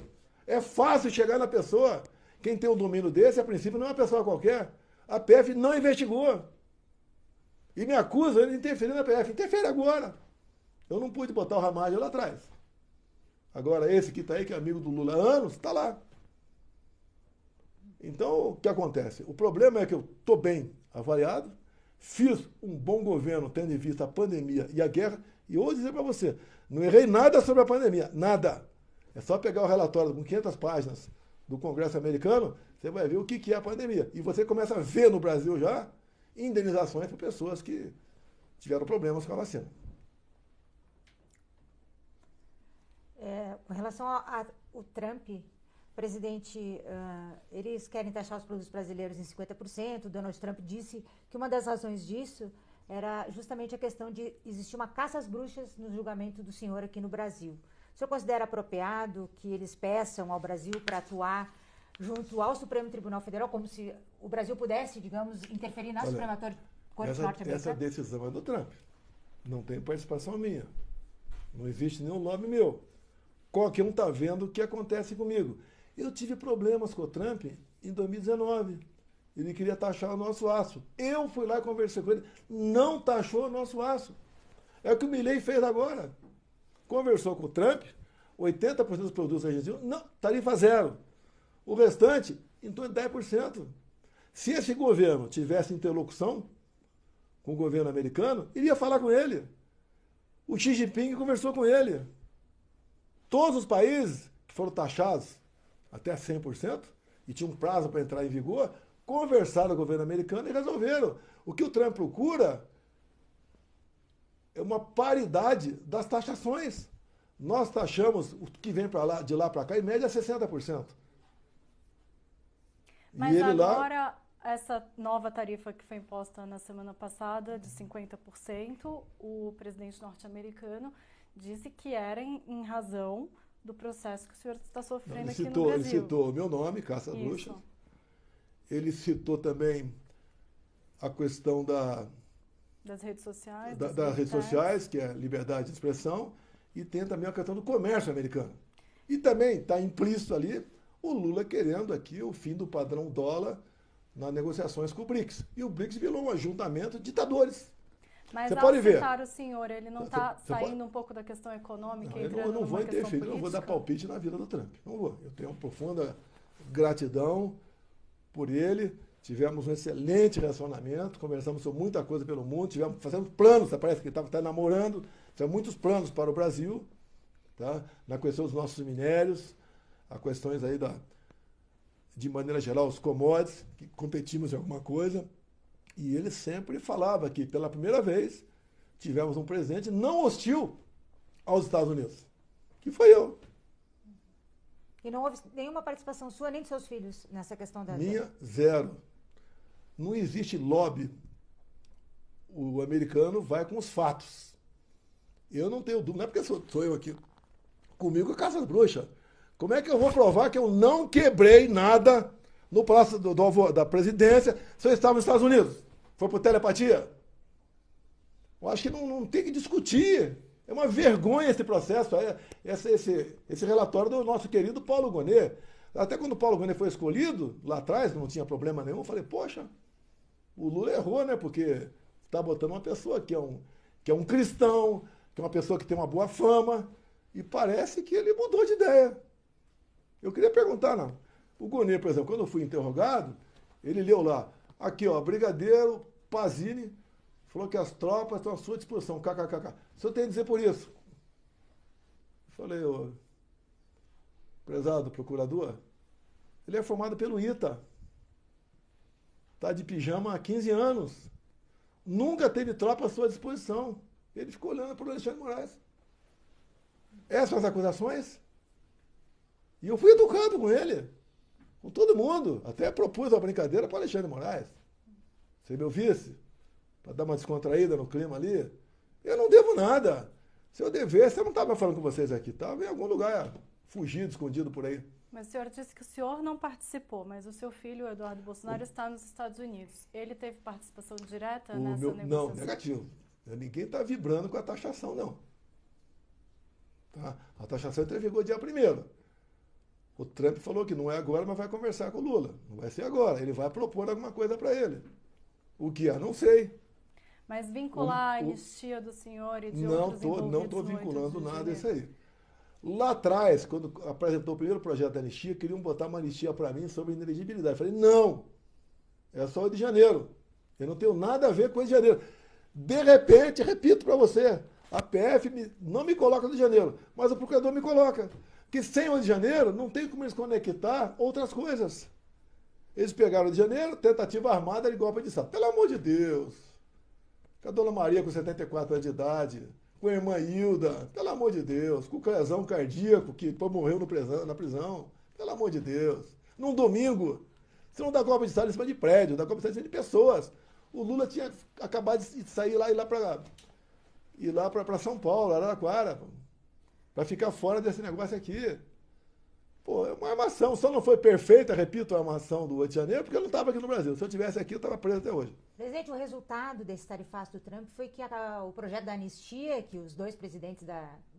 É fácil chegar na pessoa. Quem tem um domínio desse, a princípio, não é uma pessoa qualquer. A PF não investigou. E me acusa de interferir na PF. Interfere agora. Eu não pude botar o Ramagem lá atrás. Agora, esse que está aí, que é amigo do Lula há anos, está lá. Então, o que acontece? O problema é que eu estou bem avaliado, fiz um bom governo tendo em vista a pandemia e a guerra, e eu vou dizer para você, não errei nada sobre a pandemia, nada. É só pegar o relatório com 500 páginas do Congresso americano, você vai ver o que é a pandemia. E você começa a ver no Brasil já indenizações para pessoas que tiveram problemas com a vacina. Com relação ao Trump, presidente, eles querem taxar os produtos brasileiros em 50%. Donald Trump disse que uma das razões disso era justamente a questão de existir uma caça às bruxas no julgamento do senhor aqui no Brasil. O senhor considera apropriado que eles peçam ao Brasil para atuar junto ao Supremo Tribunal Federal, como se o Brasil pudesse, digamos, interferir na Suprema Corte norte-americana? Essa decisão é do Trump. Não tem participação minha. Não existe nenhum lobby meu. Qualquer um está vendo o que acontece comigo. Eu tive problemas com o Trump em 2019. Ele queria taxar o nosso aço. Eu fui lá e conversei com ele. Não taxou o nosso aço. É o que o Milei fez agora. Conversou com o Trump, 80% dos produtos argentinos, não, tarifa zero. O restante, em torno de 10%. Se esse governo tivesse interlocução com o governo americano, iria falar com ele. O Xi Jinping conversou com ele. Todos os países que foram taxados até 100% e tinham um prazo para entrar em vigor, conversaram com o governo americano e resolveram. O que o Trump procura é uma paridade das taxações. Nós taxamos o que vem de lá para cá, em média, 60%. Mas agora, essa nova tarifa que foi imposta na semana passada, de 50%, o presidente norte-americano disse que era em razão do processo que o senhor está sofrendo aqui no Brasil. Ele citou o meu nome, Caça Bruxa. Ele citou também a questão das redes sociais. Das redes sociais, que é a liberdade de expressão, e tem também a questão do comércio americano. E também está implícito ali o Lula querendo aqui o fim do padrão dólar nas negociações com o BRICS. E o BRICS virou um ajuntamento de ditadores. Mas você ao pode ver. citar o senhor, ele não está saindo um pouco da questão econômica e entrando eu não vou numa questão interferir, política? não vou dar palpite na vida do Trump. Não vou. Eu tenho uma profunda gratidão por ele. Tivemos um excelente relacionamento, conversamos sobre muita coisa pelo mundo, tivemos fazendo planos, parece que ele estava namorando, fizemos muitos planos para o Brasil, tá? Na questão dos nossos minérios, as questões aí de maneira geral, os commodities, que competimos em alguma coisa. E ele sempre falava que, pela primeira vez, tivemos um presidente não hostil aos Estados Unidos, que foi eu. E não houve nenhuma participação sua, nem de seus filhos, nessa questão da... Minha, zero. Não existe lobby. O americano vai com os fatos. Eu não tenho dúvida, não é porque sou eu aqui. Comigo é caça bruxa. Como é que eu vou provar que eu não quebrei nada no Palácio da Presidência se eu estava nos Estados Unidos? Foi por telepatia? Eu acho que não tem que discutir. É uma vergonha esse processo, esse relatório do nosso querido Paulo Gonet. Até quando o Paulo Gonet foi escolhido, lá atrás, não tinha problema nenhum, eu falei, poxa, o Lula errou, né? Porque está botando uma pessoa que é um cristão, que é uma pessoa que tem uma boa fama, e parece que ele mudou de ideia. Eu queria perguntar, não. O Gonet, por exemplo, quando eu fui interrogado, ele leu lá, aqui, ó, Brigadeiro Pazini falou que as tropas estão à sua disposição, kkkk. O senhor tem a dizer por isso? Eu falei, ô, prezado procurador, ele é formado pelo ITA. Está de pijama há 15 anos. Nunca teve tropa à sua disposição. Ele ficou olhando para o Alexandre de Moraes. Essas são as acusações? E eu fui educado com ele, com todo mundo. Até propus uma brincadeira para o Alexandre de Moraes. Ser meu vice, para dar uma descontraída no clima ali. Eu não devo nada. Se eu devesse, eu não estava falando com vocês aqui. Estava em algum lugar fugido, escondido por aí. Mas o senhor disse que o senhor não participou, mas o seu filho, o Eduardo Bolsonaro, está nos Estados Unidos. Ele teve participação direta nessa negociação? Não, negativo. Ninguém está vibrando com a taxação, não. Tá? A taxação entra em vigor dia 1º. O Trump falou que não é agora, mas vai conversar com o Lula. Não vai ser agora. Ele vai propor alguma coisa para ele. O que é? Não sei. Mas vincular a anistia do senhor e de não outros envolvidos não estou no 8 vinculando de nada janeiro. disso aí. Lá atrás, quando apresentou o primeiro projeto da anistia, queriam botar uma anistia para mim sobre inelegibilidade. Eu falei, não, é só o de janeiro. Eu não tenho nada a ver com o de janeiro. De repente, repito para você, a PF não me coloca no de janeiro, mas o procurador me coloca. Que sem o de janeiro, não tem como eles conectar outras coisas. Eles pegaram o de janeiro, tentativa armada de golpe de Estado. Pelo amor de Deus. Com a dona Maria com 74 anos de idade, com a irmã Hilda, pelo amor de Deus, com o lesão cardíaco que morreu na prisão, pelo amor de Deus. Num domingo, você não dá golpe de Estado em cima de prédio, dá golpe de Estado em cima de pessoas. O Lula tinha acabado de sair lá e ir lá para São Paulo, Araraquara, para ficar fora desse negócio aqui. Pô, é uma armação, só não foi perfeita, repito, a armação do 8 de janeiro, porque eu não estava aqui no Brasil. Se eu estivesse aqui, eu estava preso até hoje. Presidente, o resultado desse tarifaço do Trump foi que o projeto da anistia, que os dois presidentes,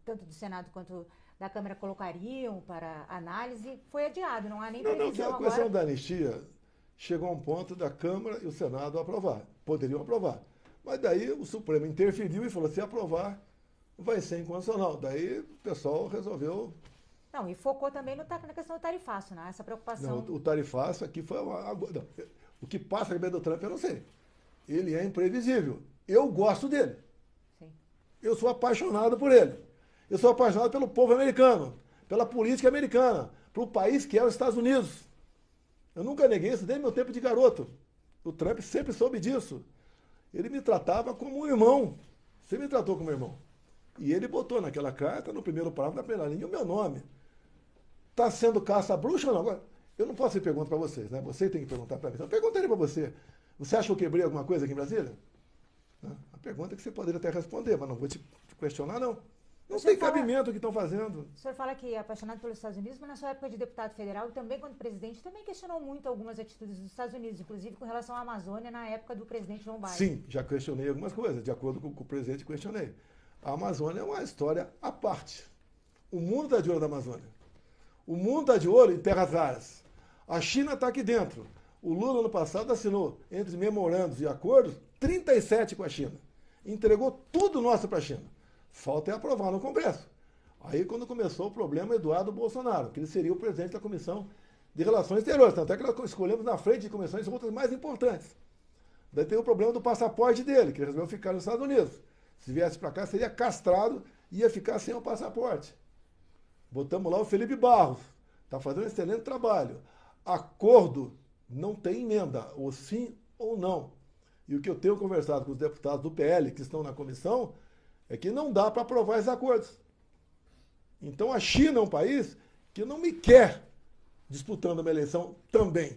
tanto do Senado quanto da Câmara, colocariam para análise, foi adiado. Não há nem previsão agora. A questão da anistia chegou a um ponto da Câmara e o Senado aprovar. Poderiam aprovar. Mas daí o Supremo interferiu e falou, se aprovar, vai ser inconstitucional. Daí o pessoal resolveu... Não, e focou também na questão do tarifaço, né? Essa preocupação... Não, o tarifaço aqui foi não, o que passa na cabeça do Trump eu não sei. Ele é imprevisível. Eu gosto dele. Sim. Eu sou apaixonado por ele. Eu sou apaixonado pelo povo americano, pela política americana, pelo país que é os Estados Unidos. Eu nunca neguei isso desde meu tempo de garoto. O Trump sempre soube disso. Ele me tratava como um irmão. Você me tratou como irmão. E ele botou naquela carta, no primeiro parágrafo, na primeira linha, o meu nome. Está sendo caça-bruxa ou não? Agora, eu não posso fazer pergunta para vocês, né? Você tem que perguntar para mim. Então, eu perguntaria para você. Você acha que eu quebrei alguma coisa aqui em Brasília? A pergunta é que você poderia até responder, mas não vou te questionar, não. Não tem cabimento o que estão fazendo. O senhor fala que é apaixonado pelos Estados Unidos, mas na sua época de deputado federal, também quando presidente, também questionou muito algumas atitudes dos Estados Unidos, inclusive com relação à Amazônia, na época do presidente Joe Biden. Sim, já questionei algumas coisas. De acordo com o presidente, questionei. A Amazônia é uma história à parte. O mundo está de olho na Amazônia. O mundo está de olho em terras raras. A China está aqui dentro. O Lula, ano passado, assinou, entre memorandos e acordos, 37 com a China. Entregou tudo nosso para a China. Falta é aprovar no Congresso. Aí, quando começou o problema, Eduardo Bolsonaro, que ele seria o presidente da Comissão de Relações Exteriores. Tanto é que nós escolhemos na frente de comissões outras mais importantes. Daí tem o problema do passaporte dele, que ele resolveu ficar nos Estados Unidos. Se viesse para cá, seria castrado e ia ficar sem o passaporte. Botamos lá o Felipe Barros. Está fazendo um excelente trabalho. Acordo não tem emenda, ou sim ou não. E o que eu tenho conversado com os deputados do PL, que estão na comissão, é que não dá para aprovar esses acordos. Então a China é um país que não me quer disputando uma eleição também.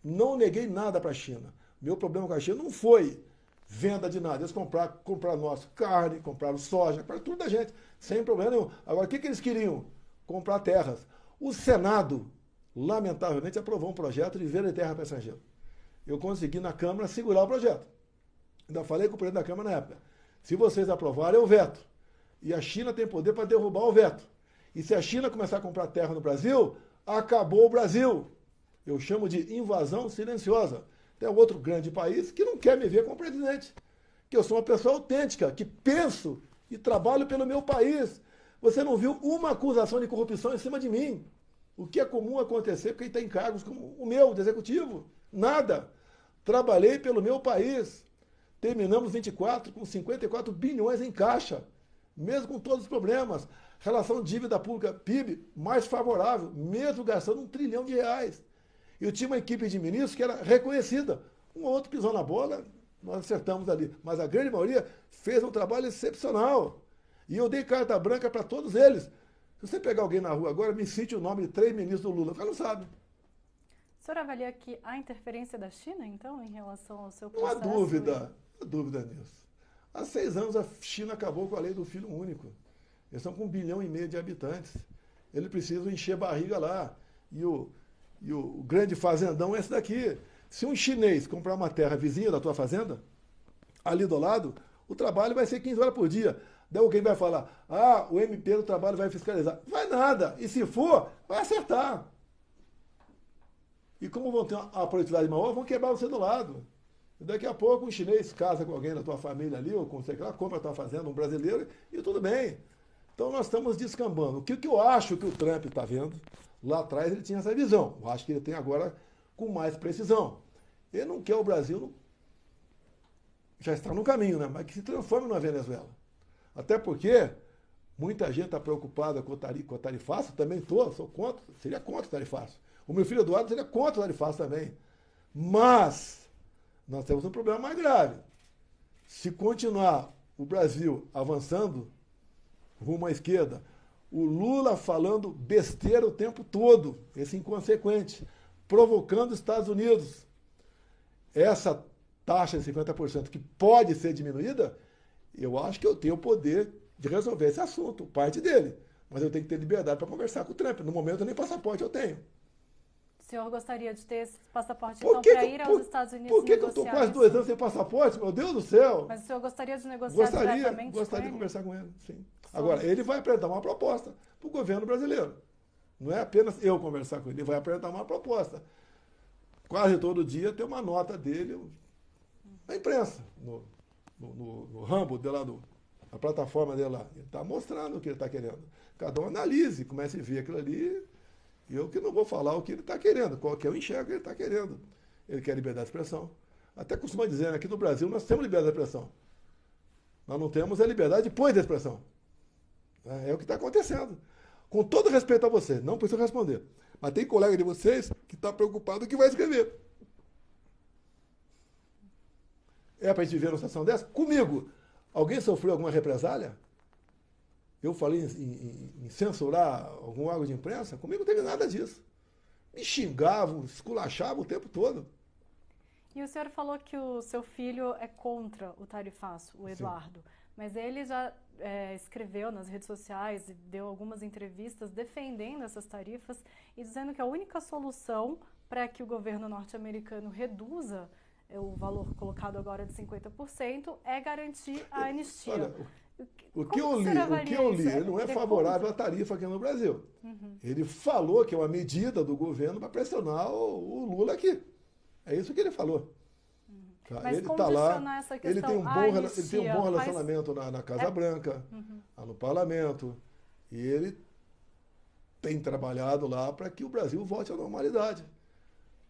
Não neguei nada para a China. Meu problema com a China não foi venda de nada. Eles compraram nosso carne, compraram soja, compraram tudo da gente, sem problema nenhum. Agora, o que eles queriam? Comprar terras. O Senado, lamentavelmente, aprovou um projeto de venda de terra para estrangeiro. Eu consegui na Câmara segurar o projeto. Ainda falei com o presidente da Câmara na época. Se vocês aprovarem, eu veto. E a China tem poder para derrubar o veto. E se a China começar a comprar terra no Brasil, acabou o Brasil. Eu chamo de invasão silenciosa. Tem outro grande país que não quer me ver como presidente. Que eu sou uma pessoa autêntica, que penso e trabalho pelo meu país. Você não viu uma acusação de corrupção em cima de mim. O que é comum acontecer porque tem cargos como o meu, do executivo. Nada. Trabalhei pelo meu país. Terminamos 24 com 54 bilhões em caixa, mesmo com todos os problemas. Relação dívida pública PIB mais favorável, mesmo gastando R$1 trilhão. Eu tinha uma equipe de ministros que era reconhecida. Um ou outro pisou na bola, nós acertamos ali. Mas a grande maioria fez um trabalho excepcional. E eu dei carta branca para todos eles. Se você pegar alguém na rua agora, me cite o nome de 3 ministros do Lula. O cara não sabe. O senhor avalia que há interferência da China, então, em relação ao seu Não há processo? dúvida nisso. Há 6 anos a China acabou com a lei do filho único. Eles estão com 1,5 bilhão de habitantes. Eles precisam encher barriga lá. E o grande fazendão é esse daqui. Se um chinês comprar uma terra vizinha da tua fazenda, ali do lado, o trabalho vai ser 15 horas por dia. Daí alguém vai falar, o MP do trabalho vai fiscalizar. Vai nada. E se for, vai acertar. E como vão ter uma produtividade maior, vão quebrar você do lado. Daqui a pouco um chinês casa com alguém da tua família ali, ou com sei lá, compra a tua fazenda, um brasileiro, e tudo bem. Então nós estamos descambando. O que eu acho que o Trump está vendo, lá atrás ele tinha essa visão. Eu acho que ele tem agora com mais precisão. Ele não quer o Brasil, já está no caminho, né? Mas que se transforme numa Venezuela. Até porque muita gente está preocupada com o tarifaço, também sou contra, seria contra o tarifaço. O meu filho Eduardo seria contra o tarifaço também. Mas nós temos um problema mais grave. Se continuar o Brasil avançando rumo à esquerda, o Lula falando besteira o tempo todo, esse inconsequente, provocando os Estados Unidos. Essa taxa de 50% que pode ser diminuída, eu acho que eu tenho o poder de resolver esse assunto, parte dele. Mas eu tenho que ter liberdade para conversar com o Trump. No momento, nem passaporte eu tenho. O senhor gostaria de ter esse passaporte, então, para ir aos Estados Unidos Por que eu estou quase 2 anos sem passaporte? Meu Deus do céu! Mas o senhor gostaria de negociar diretamente Gostaria de conversar com ele, sim. Agora, ele vai apresentar uma proposta para o governo brasileiro. Não é apenas eu conversar com ele, ele vai apresentar uma proposta. Quase todo dia tem uma nota dele na imprensa, no Rambo, na plataforma dele lá. Ele está mostrando o que ele está querendo. Cada um analise, comece a ver aquilo ali. Eu que não vou falar o que ele está querendo, qualquer um enxerga o que ele está querendo. Ele quer liberdade de expressão. Até costuma dizer, né, aqui no Brasil nós temos liberdade de expressão. Nós não temos a liberdade depois da expressão. É o que está acontecendo. Com todo respeito a você, não preciso responder. Mas tem colega de vocês que está preocupado que vai escrever. É para a gente viver numa situação dessa? Comigo, alguém sofreu alguma represália? Eu falei em censurar algum órgão de imprensa? Comigo não teve nada disso. Me xingavam, esculachavam o tempo todo. E o senhor falou que o seu filho é contra o tarifaço, o Eduardo. Sim. Mas ele já escreveu nas redes sociais e deu algumas entrevistas defendendo essas tarifas e dizendo que a única solução para que o governo norte-americano reduza o valor colocado agora de 50% é garantir a anistia. Olha, o que eu li, ele não é favorável à tarifa aqui no Brasil. Uhum. Ele falou que é uma medida do governo para pressionar o Lula aqui. É isso que ele falou. Tá? Mas ele está lá, essa questão, ele tem um bom relacionamento na Casa Branca, lá no Parlamento, e ele tem trabalhado lá para que o Brasil volte à normalidade.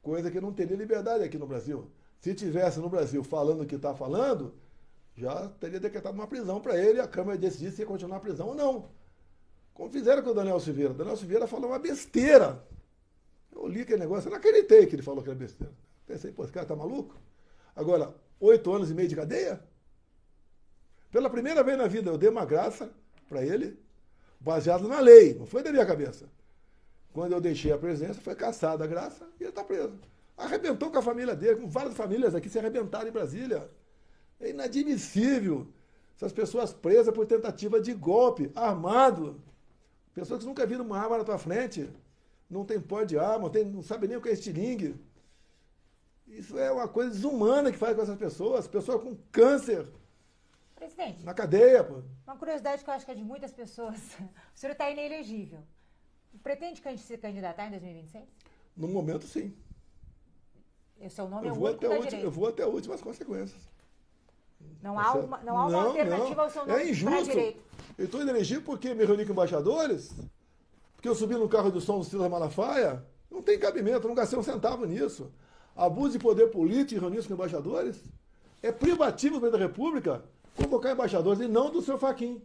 Coisa que não teria liberdade aqui no Brasil. Se tivesse no Brasil falando o que está falando, já teria decretado uma prisão para ele e a Câmara decidir se ia continuar a prisão ou não. Como fizeram com o Daniel Silveira. O Daniel Silveira falou uma besteira. Eu li aquele negócio, eu não acreditei que ele falou aquela besteira. Pensei, pô, esse cara tá maluco? Agora, 8 anos e meio de cadeia? Pela primeira vez na vida eu dei uma graça para ele, baseado na lei, não foi da minha cabeça. Quando eu deixei a presidência, foi cassada a graça e ele está preso. Arrebentou com a família dele, com várias famílias aqui se arrebentaram em Brasília. É inadmissível essas pessoas presas por tentativa de golpe armado. Pessoas que nunca viram uma arma na tua frente, não tem porte de arma, não sabe nem o que é estilingue. Isso é uma coisa desumana que faz com essas pessoas com câncer. Presidente, na cadeia, pô. Uma curiosidade que eu acho que é de muitas pessoas. O senhor está inelegível. Pretende se candidatar em 2026? No momento, sim. O seu nome é o único da direita. Eu vou até últimas consequências. Não há uma alternativa ao seu nome para a direita. Eu estou inelegível porque me reuni com embaixadores, porque eu subi no carro do som do Silas Malafaia. Não tem cabimento, não gastei um centavo nisso. Abuso de poder político e reunir com embaixadores. É privativo do presidente da República convocar embaixadores e não do seu Fachin.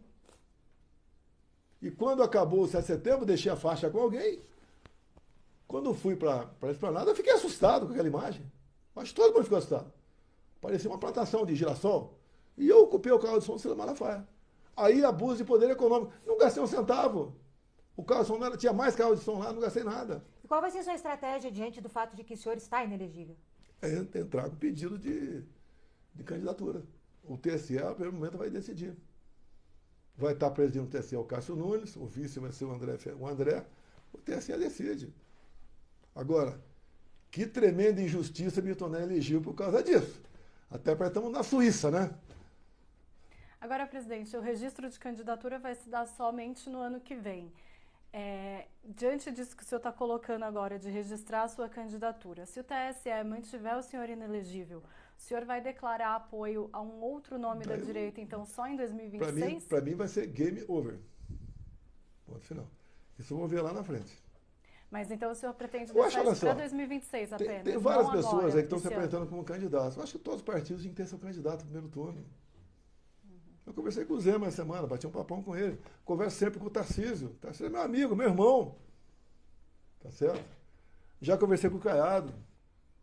E quando acabou o 7 de setembro, deixei a faixa com alguém. Quando fui para a Esplanada, eu fiquei assustado com aquela imagem. Acho que todo mundo ficou assustado. Parecia uma plantação de girassol. E eu ocupei o carro de som do Silas Malafaia. Aí, abuso de poder econômico. Não gastei um centavo. O carro de som tinha mais carro de som lá, não gastei nada. E qual vai ser a sua estratégia diante do fato de que o senhor está inelegível? É entrar com pedido de candidatura. O TSE, a primeiro momento, vai decidir. Vai estar presidindo o TSE o Cássio Nunes, o vice vai ser o André. O TSE decide. Agora, que tremenda injustiça me tornar elegível por causa disso. Até porque estamos na Suíça, né? Agora, presidente, o registro de candidatura vai se dar somente no ano que vem. Diante disso que o senhor está colocando agora, de registrar a sua candidatura, se o TSE mantiver o senhor inelegível O senhor vai declarar apoio a um outro nome da direita, então, só em 2026? Para mim vai ser game over. Ponto final. Isso eu vou ver lá na frente. Mas então o senhor pretende deixar isso para 2026 apenas? Tem várias pessoas agora, aí que estão se apresentando como candidatos. Eu acho que todos os partidos têm que ter seu candidato no primeiro turno. Eu conversei com o Zema essa semana, bati um papão com ele. Converso sempre com o Tarcísio. Tarcísio é meu amigo, meu irmão. Tá certo? Já conversei com o Caiado.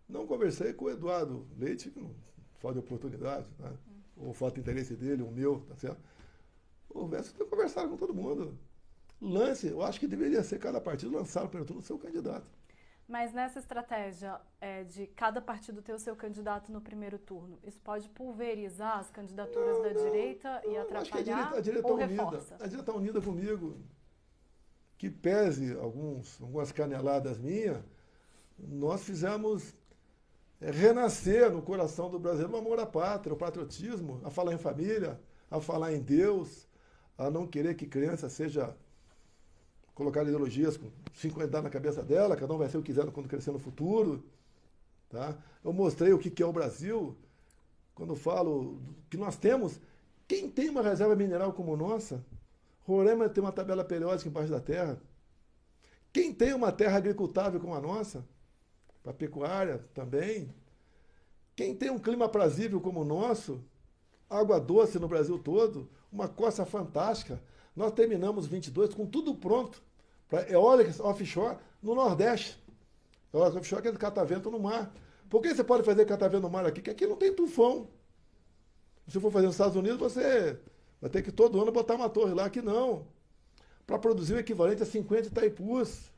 Não conversei com o Eduardo Leite, que não falta de oportunidade, né? Ou falta de interesse dele, o meu, tá certo? O resto tem conversado com todo mundo. Lance, eu acho que deveria ser cada partido lançar no primeiro turno o seu candidato. Mas nessa estratégia de cada partido ter o seu candidato no primeiro turno, isso pode pulverizar as candidaturas da direita e atrapalhar a direita ou tá unida, reforça? a direita está unida comigo. Que pese algumas caneladas minhas, nós fizemos renascer no coração do brasileiro o amor à pátria, o patriotismo, a falar em família, a falar em Deus, a não querer que criança seja colocada ideologias com 50 anos na cabeça dela, cada um vai ser o que quiser quando crescer no futuro. Tá? Eu mostrei o que é o Brasil, quando falo que nós temos. Quem tem uma reserva mineral como nossa? Roraima tem uma tabela periódica embaixo da terra. Quem tem uma terra agricultável como a nossa? Para pecuária também. Quem tem um clima aprazível como o nosso? Água doce no Brasil todo, uma costa fantástica. Nós terminamos 22 com tudo pronto para eólica offshore no Nordeste. Eólica offshore que é catavento no mar. Por que você pode fazer catavento no mar aqui? Porque aqui não tem tufão. Se for fazer nos Estados Unidos, você vai ter que todo ano botar uma torre lá. Aqui não. Para produzir o equivalente a 50 Itaipus.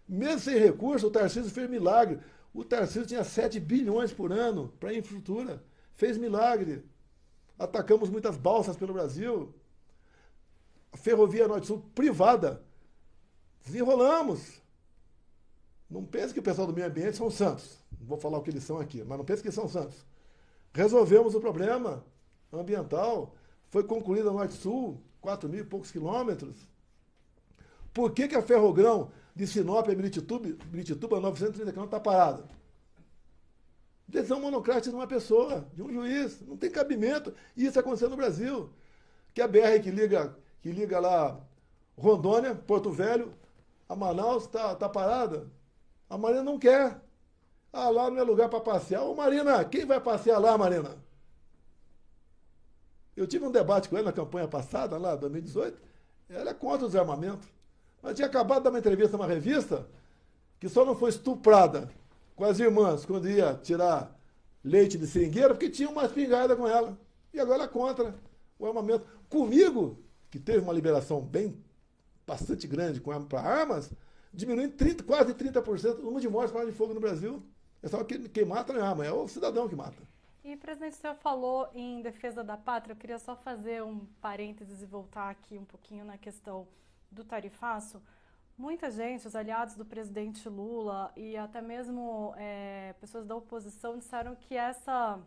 Mesmo sem recurso, o Tarcísio fez milagre. O Tarcísio tinha 7 bilhões por ano para infraestrutura. Fez milagre. Atacamos muitas balsas pelo Brasil. A ferrovia Norte-Sul privada. Desenrolamos. Não pense que o pessoal do meio ambiente são santos. Não vou falar o que eles são aqui, mas não pense que são santos. Resolvemos o problema ambiental. Foi concluída a Norte-Sul, 4.000 e poucos quilômetros. Por que a Ferrogrão de Sinop a Miritituba, 930 quilômetros, está parada? Decisão monocrática de uma pessoa, de um juiz. Não tem cabimento. E isso aconteceu no Brasil. Que a BR que liga lá Rondônia, Porto Velho, a Manaus, está parada. A Marina não quer. Ah, lá não é lugar para passear. Ô Marina, quem vai passear lá, Marina? Eu tive um debate com ela na campanha passada, lá, 2018. Ela é contra o desarmamento. Mas tinha acabado de dar uma entrevista numa revista que só não foi estuprada com as irmãs quando ia tirar leite de seringueira, porque tinha uma espingarda com ela. E agora ela é contra o armamento. Comigo, que teve uma liberação bastante grande para armas, diminuindo quase 30% o número de mortes por arma de fogo no Brasil. É só que quem mata não é arma, é o cidadão que mata. E, presidente, o senhor falou em defesa da pátria. Eu queria só fazer um parênteses e voltar aqui um pouquinho na questão do tarifaço. Muita gente, os aliados do presidente Lula e até mesmo pessoas da oposição disseram que essas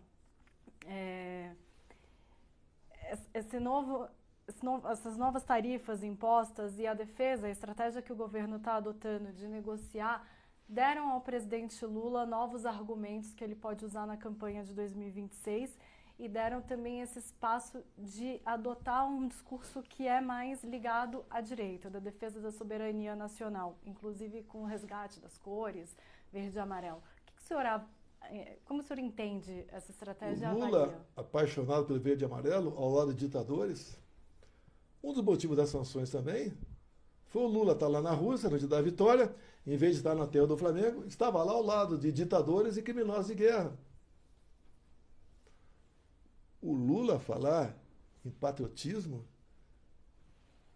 novas tarifas impostas e a defesa, a estratégia que o governo está adotando de negociar, deram ao presidente Lula novos argumentos que ele pode usar na campanha de 2026 e deram também esse espaço de adotar um discurso que é mais ligado à direita, da defesa da soberania nacional, inclusive com o resgate das cores, verde e amarelo. Como o senhor entende essa estratégia? O Lula, apaixonado pelo verde e amarelo, ao lado de ditadores, um dos motivos das sanções também foi o Lula estar lá na Rússia, no dia da vitória, em vez de estar na terra do Flamengo, estava lá ao lado de ditadores e criminosos de guerra. O Lula falar em patriotismo,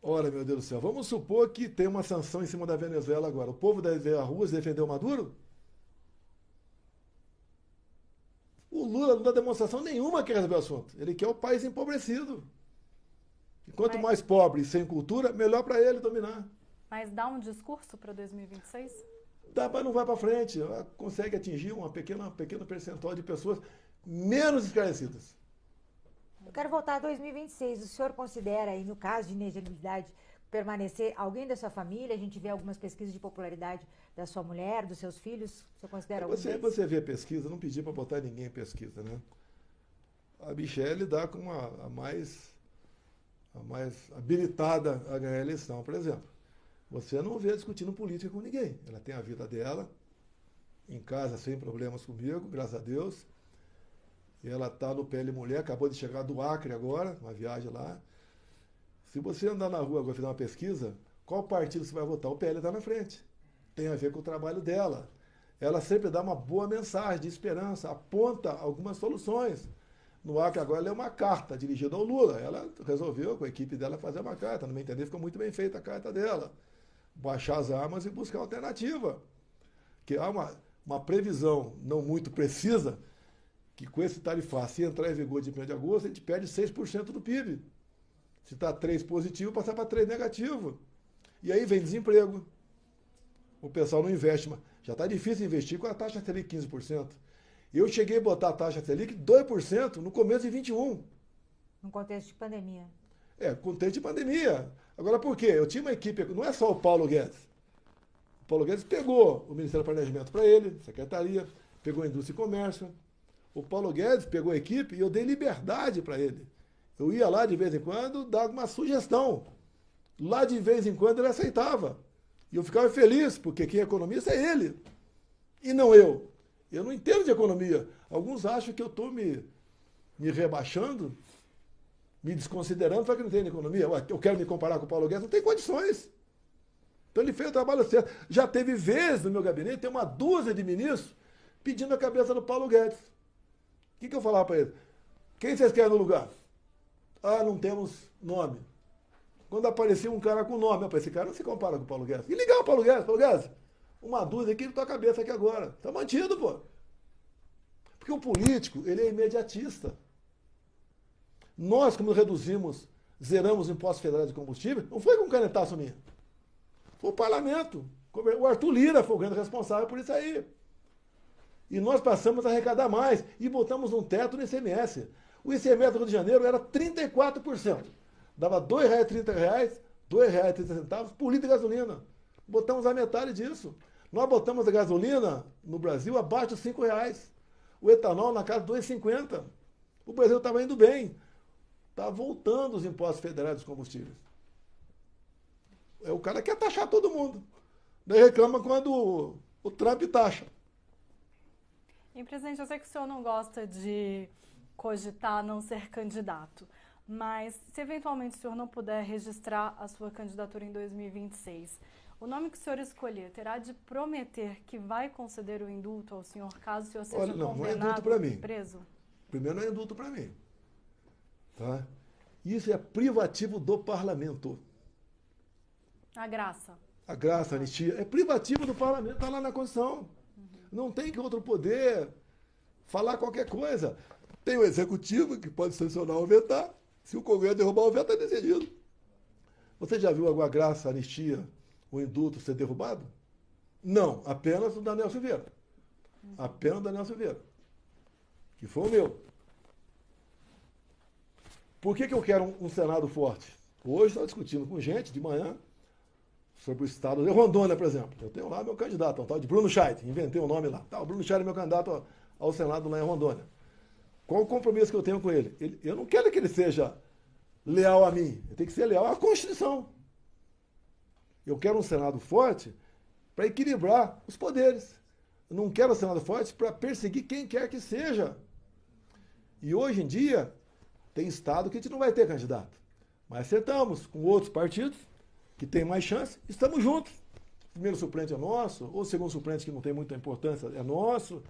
ora, meu Deus do céu, vamos supor que tem uma sanção em cima da Venezuela agora. O povo deve ver a Rússia defender o Maduro? O Lula não dá demonstração nenhuma que resolver o assunto. Ele quer o país empobrecido. E quanto mais pobre e sem cultura, melhor para ele dominar. Mas dá um discurso para 2026? Dá, mas não vai para frente. Ela consegue atingir uma pequena percentual de pessoas menos esclarecidas. Eu quero voltar a 2026. O senhor considera, aí, no caso de inelegibilidade, permanecer? Alguém da sua família? A gente vê algumas pesquisas de popularidade da sua mulher, dos seus filhos. Você considera algum deles? Você vê pesquisa, não pedi para botar ninguém em pesquisa, né? A Michelle dá como a mais habilitada a ganhar a eleição, por exemplo. Você não vê discutindo política com ninguém. Ela tem a vida dela, em casa sem problemas comigo, graças a Deus. E ela está no PL Mulher, acabou de chegar do Acre agora, uma viagem lá. Se você andar na rua agora e fizer uma pesquisa, qual partido você vai votar? O PL está na frente. Tem a ver com o trabalho dela. Ela sempre dá uma boa mensagem de esperança, aponta algumas soluções. No Acre agora ela é uma carta dirigida ao Lula. Ela resolveu, com a equipe dela, fazer uma carta. No meu entender, ficou muito bem feita a carta dela. Baixar as armas e buscar alternativa. Que há uma previsão não muito precisa, que com esse tarifaço, se entrar em vigor de 1º de agosto, a gente perde 6% do PIB. Se está 3 positivo, passar para 3 negativo. E aí vem desemprego. O pessoal não investe, mas já está difícil investir com a taxa Selic 15%. Eu cheguei a botar a taxa Selic 2% no começo de 21. No contexto de pandemia. Contexto de pandemia. Agora, por quê? Eu tinha uma equipe, não é só o Paulo Guedes. O Paulo Guedes pegou o Ministério do Planejamento para ele, Secretaria, pegou a Indústria e Comércio. O Paulo Guedes pegou a equipe e eu dei liberdade para ele. Eu ia lá de vez em quando dar uma sugestão. Lá de vez em quando ele aceitava. E eu ficava feliz, porque quem é economista é ele. E não eu. Eu não entendo de economia. Alguns acham que eu estou me rebaixando, me desconsiderando, para que não entendo de economia. Eu quero me comparar com o Paulo Guedes, não tem condições. Então ele fez o trabalho certo. Já teve vezes no meu gabinete, tem uma dúzia de ministros pedindo a cabeça do Paulo Guedes. O que eu falava para ele? Quem vocês querem no lugar? Ah, não temos nome. Quando aparecia um cara com nome, esse cara não se compara com o Paulo Guedes. E ligar o Paulo Guedes, uma dúvida aqui na tua cabeça aqui agora. Está mantido, pô. Porque o político, ele é imediatista. Nós, como reduzimos, zeramos impostos federais de combustível, não foi com canetaço minha. Foi o parlamento. O Arthur Lira foi o grande responsável por isso aí. E nós passamos a arrecadar mais e botamos um teto no ICMS. O ICMS do Rio de Janeiro era 34%. Dava R$ 2,30, R$ 2,30 por litro de gasolina. Botamos a metade disso. Nós botamos a gasolina no Brasil abaixo de R$ 5,00. O etanol na casa de R$ 2,50. O Brasil estava indo bem. Está voltando os impostos federais dos combustíveis. O cara quer taxar todo mundo. Daí reclama quando o Trump taxa. E, presidente, eu sei que o senhor não gosta de cogitar não ser candidato, mas se eventualmente o senhor não puder registrar a sua candidatura em 2026, o nome que o senhor escolher terá de prometer que vai conceder o indulto ao senhor caso o senhor seja condenado ou preso? Primeiro, não é indulto para mim. Tá? Isso é privativo do parlamento. A graça. A graça, a anistia, é privativo do parlamento, está lá na Constituição. Não tem que outro poder falar qualquer coisa. Tem o executivo que pode sancionar ou vetar. Se o Congresso derrubar o veto, está decidido. Você já viu a graça, a anistia, o indulto ser derrubado? Não, apenas o Daniel Silveira. Apenas o Daniel Silveira. Que foi o meu. Por que eu quero um Senado forte? Hoje estou discutindo com gente de manhã sobre o estado de Rondônia, por exemplo. Eu tenho lá meu candidato, um tal de Bruno Scheid, inventei o nome lá. O Bruno Scheid é meu candidato ao Senado lá em Rondônia. Qual o compromisso que eu tenho com ele? Eu não quero que ele seja leal a mim, ele tem que ser leal à Constituição. Eu quero um Senado forte para equilibrar os poderes. Eu não quero um Senado forte para perseguir quem quer que seja. E hoje em dia, tem estado que a gente não vai ter candidato. Mas acertamos com outros partidos que tem mais chance, estamos juntos. O primeiro suplente é nosso, ou o segundo suplente, que não tem muita importância, é nosso.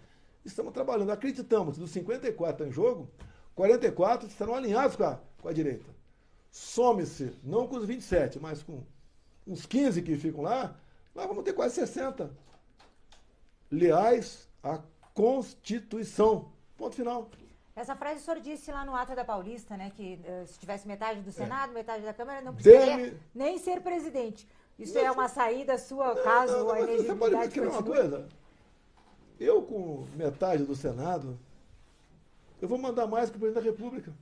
Estamos trabalhando, acreditamos que dos 54 em jogo, 44 estarão alinhados com a direita. Some-se, não com os 27, mas com uns 15 que ficam lá, nós vamos ter quase 60 leais à Constituição. Ponto final. Essa frase o senhor disse lá no ato da Paulista, né? Que se tivesse metade do Senado, metade da Câmara, não precisaria nem ser presidente. Isso é uma saída sua, caso a elegibilidade você pode ver uma coisa? Eu, com metade do Senado, eu vou mandar mais que o presidente da República.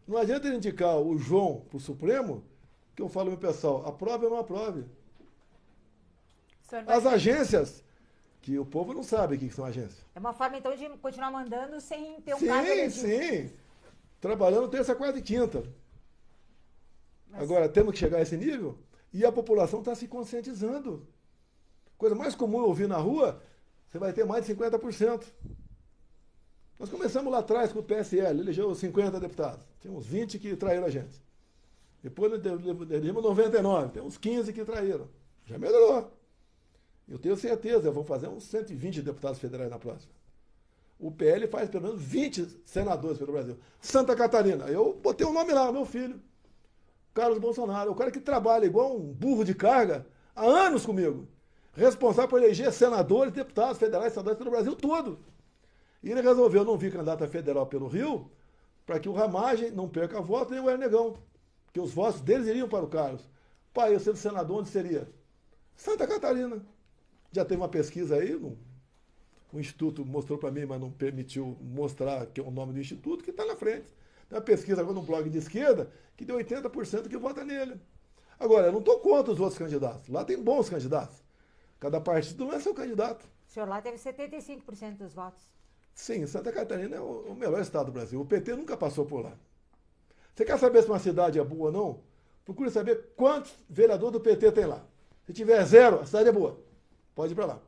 Não adianta ele indicar o João para o Supremo que eu falo ao meu pessoal, aprove ou não aprove. O senhor vai As agências, que o povo não sabe o que são agências. É uma forma, então, de continuar mandando sem ter um Sim, cargo eletivo. sim. Trabalhando terça, quarta e quinta. Mas- Agora, temos que chegar a esse nível e a população está se conscientizando. Coisa mais comum eu ouvir na rua, você vai ter mais de 50%. Nós começamos lá atrás com o PSL, elegeu 50 deputados. Tinha uns 20 que traíram a gente. Depois elegemos 99, tem uns 15 que traíram. Já melhorou. Eu tenho certeza, vão fazer uns 120 deputados federais na próxima. O PL faz pelo menos 20 senadores pelo Brasil. Santa Catarina, eu botei o nome lá, meu filho, Carlos Bolsonaro, o cara que trabalha igual um burro de carga há anos comigo, responsável por eleger senadores, deputados federais, estaduais pelo Brasil todo. E ele resolveu não vir candidato a federal pelo Rio, para que o Ramagem não perca voto nem o Ernegão, que os votos deles iriam para o Carlos. Pai, eu sendo senador, onde seria? Santa Catarina. Já teve uma pesquisa aí, o Instituto mostrou para mim, mas não permitiu mostrar que é o nome do Instituto, que está na frente. Tem uma pesquisa agora num blog de esquerda que deu 80% que vota nele. Agora, eu não estou contra os outros candidatos. Lá tem bons candidatos. Cada partido não é seu candidato. O senhor lá teve 75% dos votos. Sim, Santa Catarina é o melhor estado do Brasil. O PT nunca passou por lá. Você quer saber se uma cidade é boa ou não? Procure saber quantos vereadores do PT tem lá. Se tiver 0, a cidade é boa. Pode ir para lá.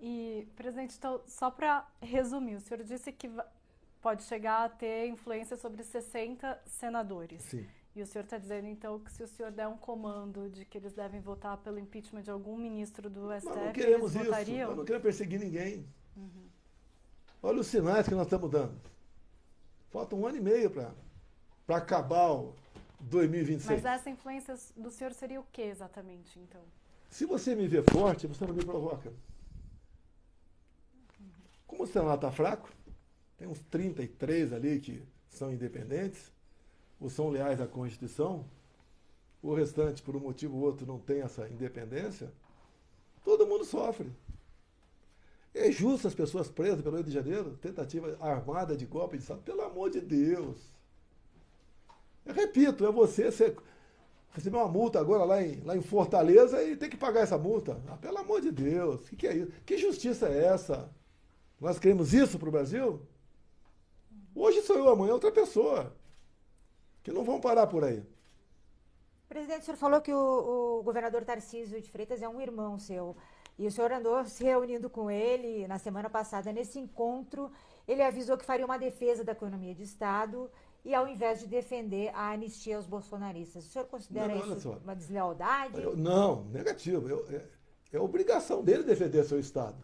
E, presidente, então, só para resumir, o senhor disse que pode chegar a ter influência sobre 60 senadores. Sim. E o senhor está dizendo, então, que se o senhor der um comando de que eles devem votar pelo impeachment de algum ministro do STF, Nós não queremos eles isso. votariam? Nós não queremos perseguir ninguém. Olha os sinais que nós estamos dando. Falta 1 ano e meio para acabar o 2026. Mas essa influência do senhor seria o que exatamente, então? Se você me vê forte, você não me provoca. Como o Senado está fraco, tem uns 33 ali que são independentes, ou são leais à Constituição, o restante, por um motivo ou outro, não tem essa independência, todo mundo sofre. É justo as pessoas presas pelo Rio de Janeiro, tentativa armada de golpe de Estado, pelo amor de Deus. Eu repito, é você receber uma multa agora lá em Fortaleza e ter que pagar essa multa. Ah, pelo amor de Deus, o que é isso? Que justiça é essa? Nós queremos isso para o Brasil? Hoje sou eu, amanhã é outra pessoa. Que não vão parar por aí. Presidente, o senhor falou que o governador Tarcísio de Freitas é um irmão seu. E o senhor andou se reunindo com ele na semana passada. Nesse encontro, ele avisou que faria uma defesa da economia de Estado e ao invés de defender a anistia aos bolsonaristas. O senhor considera isso uma deslealdade? Não, negativo. É obrigação dele defender seu Estado.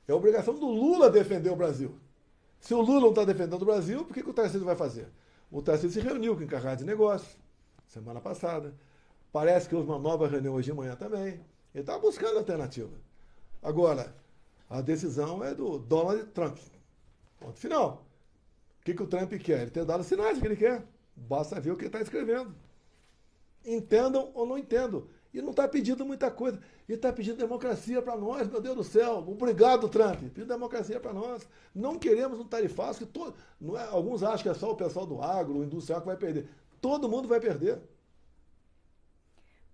É obrigação do Lula defender o Brasil. Se o Lula não está defendendo o Brasil, por que o Tarcísio vai fazer? O Tarcísio se reuniu com o encarregado de negócios semana passada. Parece que houve uma nova reunião hoje de manhã também. Ele está buscando alternativa. Agora, a decisão é do Donald Trump. Ponto final. O que o Trump quer? Ele tem dado sinais que ele quer. Basta ver o que ele está escrevendo. Entendam ou não entendam. E não está pedindo muita coisa. Ele está pedindo democracia para nós, meu Deus do céu. Obrigado, Trump. Pedindo democracia para nós. Não queremos um tarifaço que não é, alguns acham que é só o pessoal do agro, o industrial que vai perder. Todo mundo vai perder.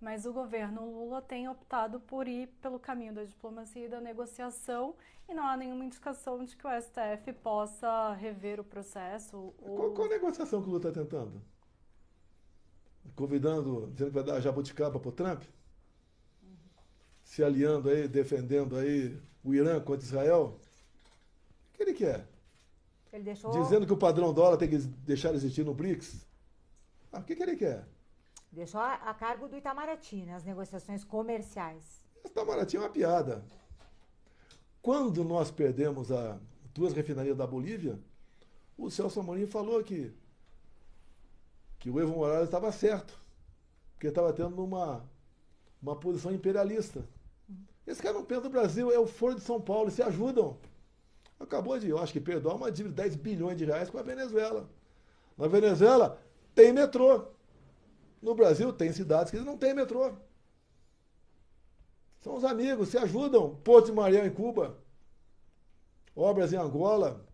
Mas o governo Lula tem optado por ir pelo caminho da diplomacia e da negociação e não há nenhuma indicação de que o STF possa rever o processo. Qual a negociação que o Lula está tentando? Convidando, dizendo que vai dar jabuticaba para o Trump? Se aliando aí, defendendo aí o Irã contra Israel? O que ele quer? Ele deixou... Dizendo que o padrão dólar tem que deixar de existir no BRICS? O que ele quer? Deixou a cargo do Itamaraty, né, as negociações comerciais. Itamaraty é uma piada. Quando nós perdemos as 2 refinarias da Bolívia, o Celso Amorim falou que o Evo Morales estava certo, porque estava tendo uma posição imperialista. Esse cara não pensa no Brasil, é o Foro de São Paulo, eles se ajudam. Acabou de, eu acho que perdoar uma dívida de 10 bilhões de reais com a Venezuela. Na Venezuela tem metrô. No Brasil tem cidades que não tem metrô. São os amigos, se ajudam. Porto de Mariel em Cuba, obras em Angola,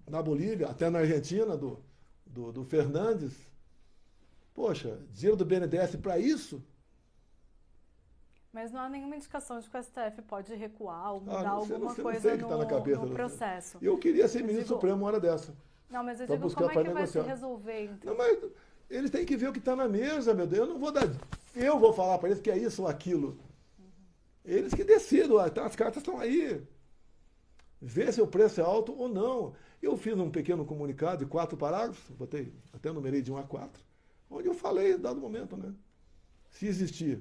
na Bolívia, até na Argentina, do Fernandes. Poxa, dinheiro do BNDES para isso? Mas não há nenhuma indicação de que o STF pode recuar ou mudar não sei, alguma não coisa sei o que tá na cabeça no do- processo. Eu queria ser Eu ministro digo- supremo uma hora dessa. Não, mas eu Pra digo, buscar, como é pra que vai se negociar. resolver, então? Não, mas eles têm que ver o que está na mesa, meu Deus. Eu não vou dar. Eu vou falar para eles que é isso ou aquilo. Eles que decidam. As cartas estão aí. Vê se o preço é alto ou não. Eu fiz um pequeno comunicado de 4 parágrafos, botei, até numerei de 1 a 4, onde eu falei, dado momento, né? Se existir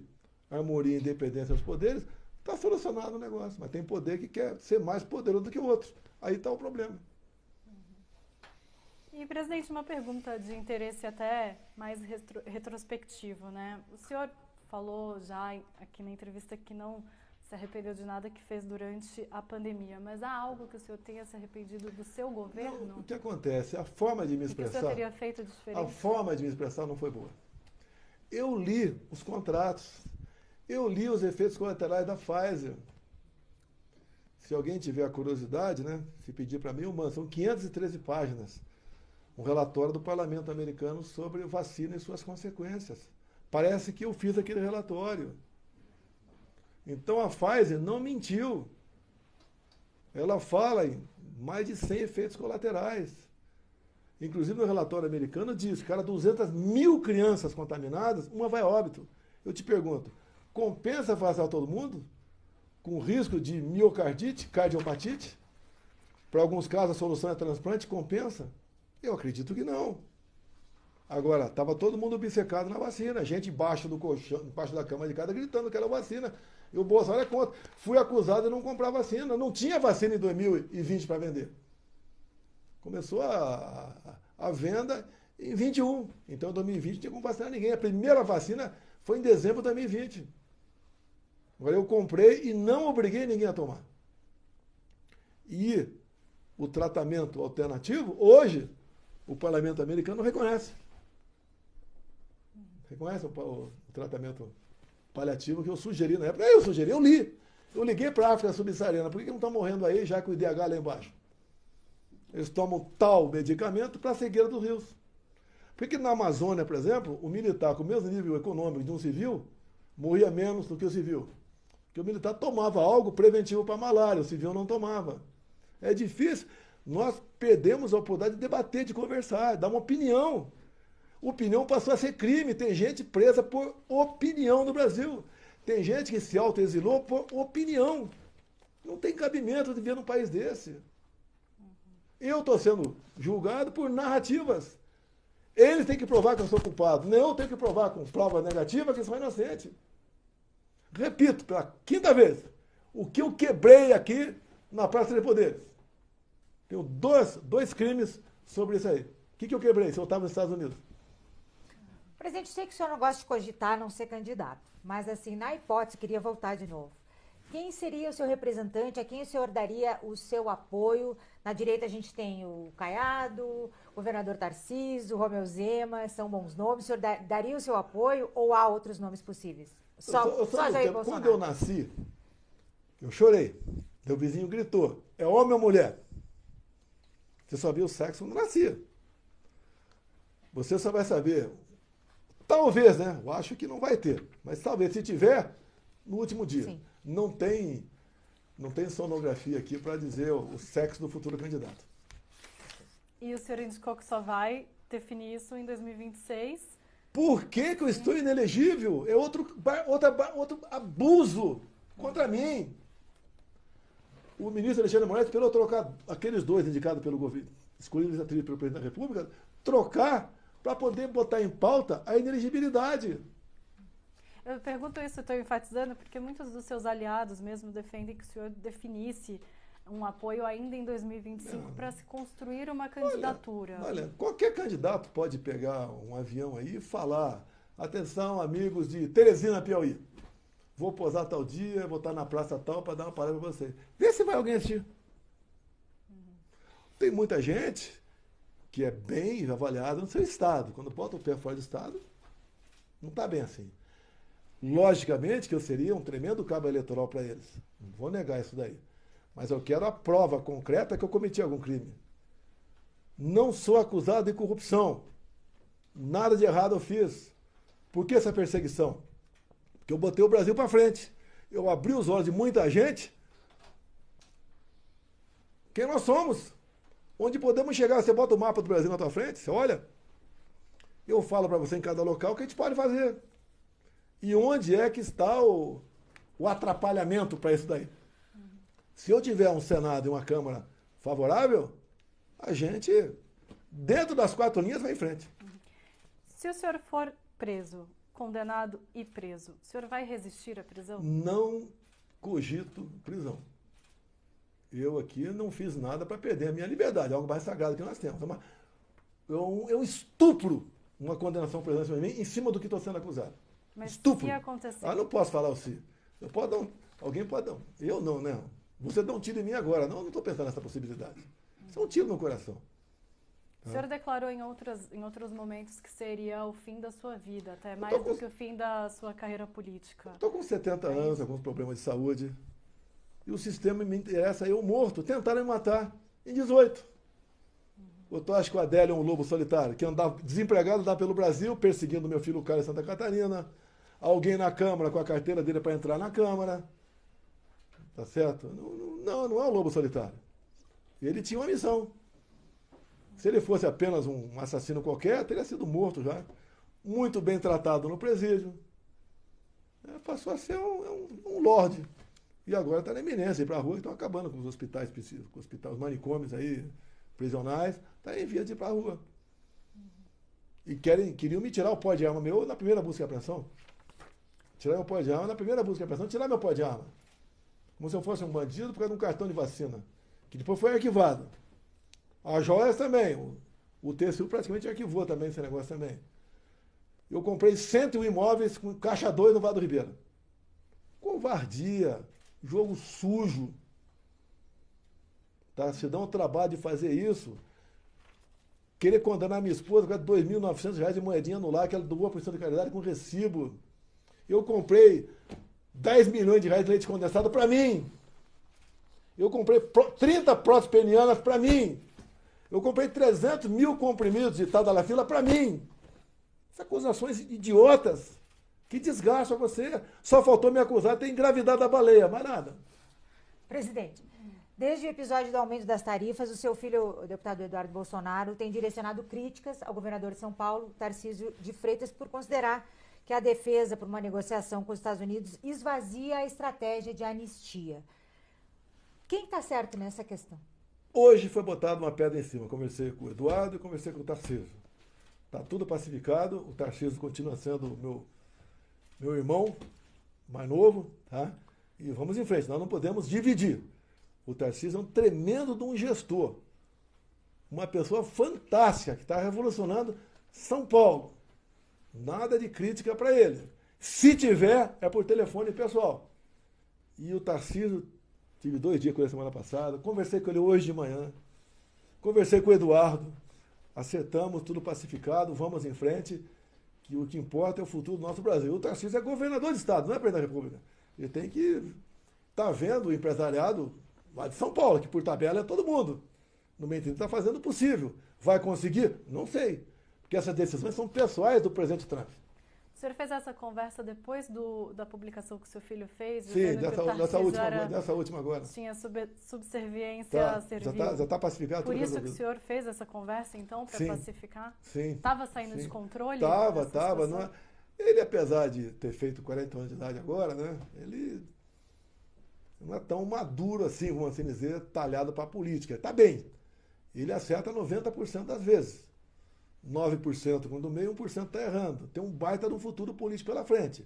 harmonia e independência dos poderes, está solucionado o negócio. Mas tem poder que quer ser mais poderoso do que o outro. Aí está o problema. E, presidente, uma pergunta de interesse até mais retrospectivo, né? O senhor falou já aqui na entrevista que não se arrependeu de nada que fez durante a pandemia, mas há algo que o senhor tenha se arrependido do seu governo? Não, o que acontece? A forma de me O que o expressar. senhor teria feito diferente? A forma de me expressar não foi boa. Eu li os contratos, eu li os efeitos colaterais da Pfizer. Se alguém tiver a curiosidade, né, se pedir para mim, eu mando. São 513 páginas. Um relatório do Parlamento americano sobre vacina e suas consequências. Parece que eu fiz aquele relatório. Então a Pfizer não mentiu. Ela fala em mais de 100 efeitos colaterais. Inclusive no relatório americano diz, cara, 200 mil crianças contaminadas, uma vai a óbito. Eu te pergunto, compensa vacinar todo mundo? Com risco de miocardite, cardiopatite? Para alguns casos a solução é transplante, compensa? Eu acredito que não. Agora, estava todo mundo obcecado na vacina, gente embaixo do colchão, embaixo da cama de casa gritando que era vacina. E o Bolsonaro é contra. Fui acusado de não comprar vacina. Não tinha vacina em 2020 para vender. Começou a venda em 21. Então, em 2020 não tinha como vacinar ninguém. A primeira vacina foi em dezembro de 2020. Agora, eu comprei e não obriguei ninguém a tomar. E o tratamento alternativo, hoje, o parlamento americano reconhece. Reconhece o tratamento paliativo que eu sugeri na época. Eu li. Eu liguei para a África subsaariana. Por que não estão morrendo aí, já com o IDH lá embaixo? Eles tomam tal medicamento para a cegueira dos rios. Por que na Amazônia, por exemplo, o militar com o mesmo nível econômico de um civil morria menos do que o civil? Porque o militar tomava algo preventivo para a malária, o civil não tomava. É difícil. Nós perdemos a oportunidade de debater, de conversar, dar uma opinião. Opinião passou a ser crime. Tem gente presa por opinião no Brasil. Tem gente que se autoexilou por opinião. Não tem cabimento de viver num país desse. Eu estou sendo julgado por narrativas. Eles têm que provar que eu sou culpado. Não, eu tenho que provar com prova negativa que eu sou inocente. Repito, pela 5ª vez, o que eu quebrei aqui na Praça de Poderes. Tenho dois crimes sobre isso aí. O que eu quebrei se eu estava nos Estados Unidos? Presidente, sei que o senhor não gosta de cogitar não ser candidato, mas assim, na hipótese, queria voltar de novo. Quem seria o seu representante, a quem o senhor daria o seu apoio? Na direita a gente tem o Caiado, o governador Tarcísio, o Romeu Zema, são bons nomes. O senhor daria o seu apoio ou há outros nomes possíveis? Só Jair Bolsonaro. Quando eu nasci, eu chorei. Meu vizinho gritou, é homem ou mulher? Você só viu o sexo quando nascia. Você só vai saber, talvez, né? Eu acho que não vai ter, mas talvez, se tiver, no último dia. Sim. Não tem sonografia aqui para dizer o sexo do futuro candidato. E o senhor indicou que só vai definir isso em 2026. Por que eu estou inelegível? É outro abuso contra mim. O ministro Alexandre de Moraes esperou trocar aqueles dois indicados pelo governo, escolhidos pelo presidente da República, trocar para poder botar em pauta a inelegibilidade. Eu pergunto isso, estou enfatizando, porque muitos dos seus aliados mesmo defendem que o senhor definisse um apoio ainda em 2025 para se construir uma candidatura. Olha, qualquer candidato pode pegar um avião aí e falar, atenção, amigos de Teresina, Piauí, vou posar tal dia, vou estar na praça tal para dar uma palestra para vocês. Vê se vai alguém assistir. Tem muita gente que é bem avaliada no seu estado. Quando bota o pé fora do estado, não está bem assim. Logicamente que eu seria um tremendo cabo eleitoral para eles. Não vou negar isso daí. Mas eu quero a prova concreta que eu cometi algum crime. Não sou acusado de corrupção. Nada de errado eu fiz. Por que essa perseguição? Porque eu botei o Brasil para frente. Eu abri os olhos de muita gente. Quem nós somos? Onde podemos chegar? Você bota o mapa do Brasil na tua frente, você olha. Eu falo para você em cada local o que a gente pode fazer. E onde é que está o atrapalhamento para isso daí? Se eu tiver um Senado e uma Câmara favorável, a gente, dentro das 4 linhas, vai em frente. Se o senhor for preso, condenado e preso, o senhor vai resistir à prisão? Não cogito prisão. Eu aqui não fiz nada para perder a minha liberdade, algo mais sagrado que nós temos. Eu estupro uma condenação por prisão em cima do que estou sendo acusado. Mas estupro. se acontecer... Ah, não posso falar o se. Eu posso dar alguém pode dar Eu não, né? Você dá um tiro em mim agora. Não estou pensando nessa possibilidade. Isso é um tiro no coração. O senhor declarou em outros momentos que seria o fim da sua vida, até mais do que o fim da sua carreira política. Estou com 70 anos, alguns problemas de saúde. E o sistema me interessa eu morto. Tentaram me matar em 18. Ou tu acha que o Adélio é um lobo solitário, que andava desempregado, andava pelo Brasil, perseguindo meu filho Caio em Santa Catarina. Alguém na Câmara com a carteira dele para entrar na Câmara. Tá certo? Não é um lobo solitário. Ele tinha uma missão. Se ele fosse apenas um assassino qualquer, teria sido morto já. Muito bem tratado no presídio. Passou a ser um lorde. E agora está na iminência, ir para a rua, estão acabando com os hospitais, os manicômios aí, prisionais, está em via de ir para a rua. E queriam me tirar o pó de arma meu na primeira busca e apreensão. Tirar meu pó de arma na primeira busca e apreensão, tirar meu pó de arma. Como se eu fosse um bandido por causa de um cartão de vacina, que depois foi arquivado. A joias também. O TCU praticamente arquivou também esse negócio também. Eu comprei 101 imóveis com caixa 2 no Vado Ribeira. Covardia, jogo sujo. Tá? Se dá um trabalho de fazer isso, querer condenar minha esposa com R$ 2.900 de moedinha no lar, que ela doou a posição de caridade com recibo. Eu comprei 10 milhões de reais de leite condensado para mim. Eu comprei 30 próteses penianas para mim. Eu comprei 300 mil comprimidos de Tadalafila para mim. Essas acusações idiotas que desgastam você. Só faltou me acusar de ter engravidado a baleia, mais nada. Presidente, desde o episódio do aumento das tarifas, o seu filho, o deputado Eduardo Bolsonaro, tem direcionado críticas ao governador de São Paulo, Tarcísio de Freitas, por considerar que a defesa por uma negociação com os Estados Unidos esvazia a estratégia de anistia. Quem está certo nessa questão? Hoje foi botada uma pedra em cima. Conversei com o Eduardo e conversei com o Tarcísio. Está tudo pacificado. O Tarcísio continua sendo meu irmão mais novo, tá? E vamos em frente. Nós não podemos dividir. O Tarcísio é um tremendo de um gestor. Uma pessoa fantástica que está revolucionando São Paulo. Nada de crítica para ele. Se tiver, é por telefone pessoal. E o Tarcísio, tive 2 dias com ele semana passada, conversei com ele hoje de manhã, conversei com o Eduardo, acertamos, tudo pacificado, vamos em frente, que o que importa é o futuro do nosso Brasil. O Tarcísio é governador de Estado, não é presidente da República. Ele tem que estar vendo o empresariado lá de São Paulo, que por tabela é todo mundo. No meio está fazendo o possível. Vai conseguir? Não sei. Porque essas decisões são pessoais do presidente Trump. O senhor fez essa conversa depois da publicação que o seu filho fez? Sim, dessa última agora. Tinha subserviência servil. Já está pacificado. Por isso que o senhor fez essa conversa, então, para pacificar? Sim. Estava saindo de controle? Estava. Ele, apesar de ter feito 40 anos de idade agora, né, ele não é tão maduro assim, vamos assim dizer, talhado para a política. Está bem. Ele acerta 90% das vezes. 9% quando do meio, 1% está errando. Tem um baita de um futuro político pela frente.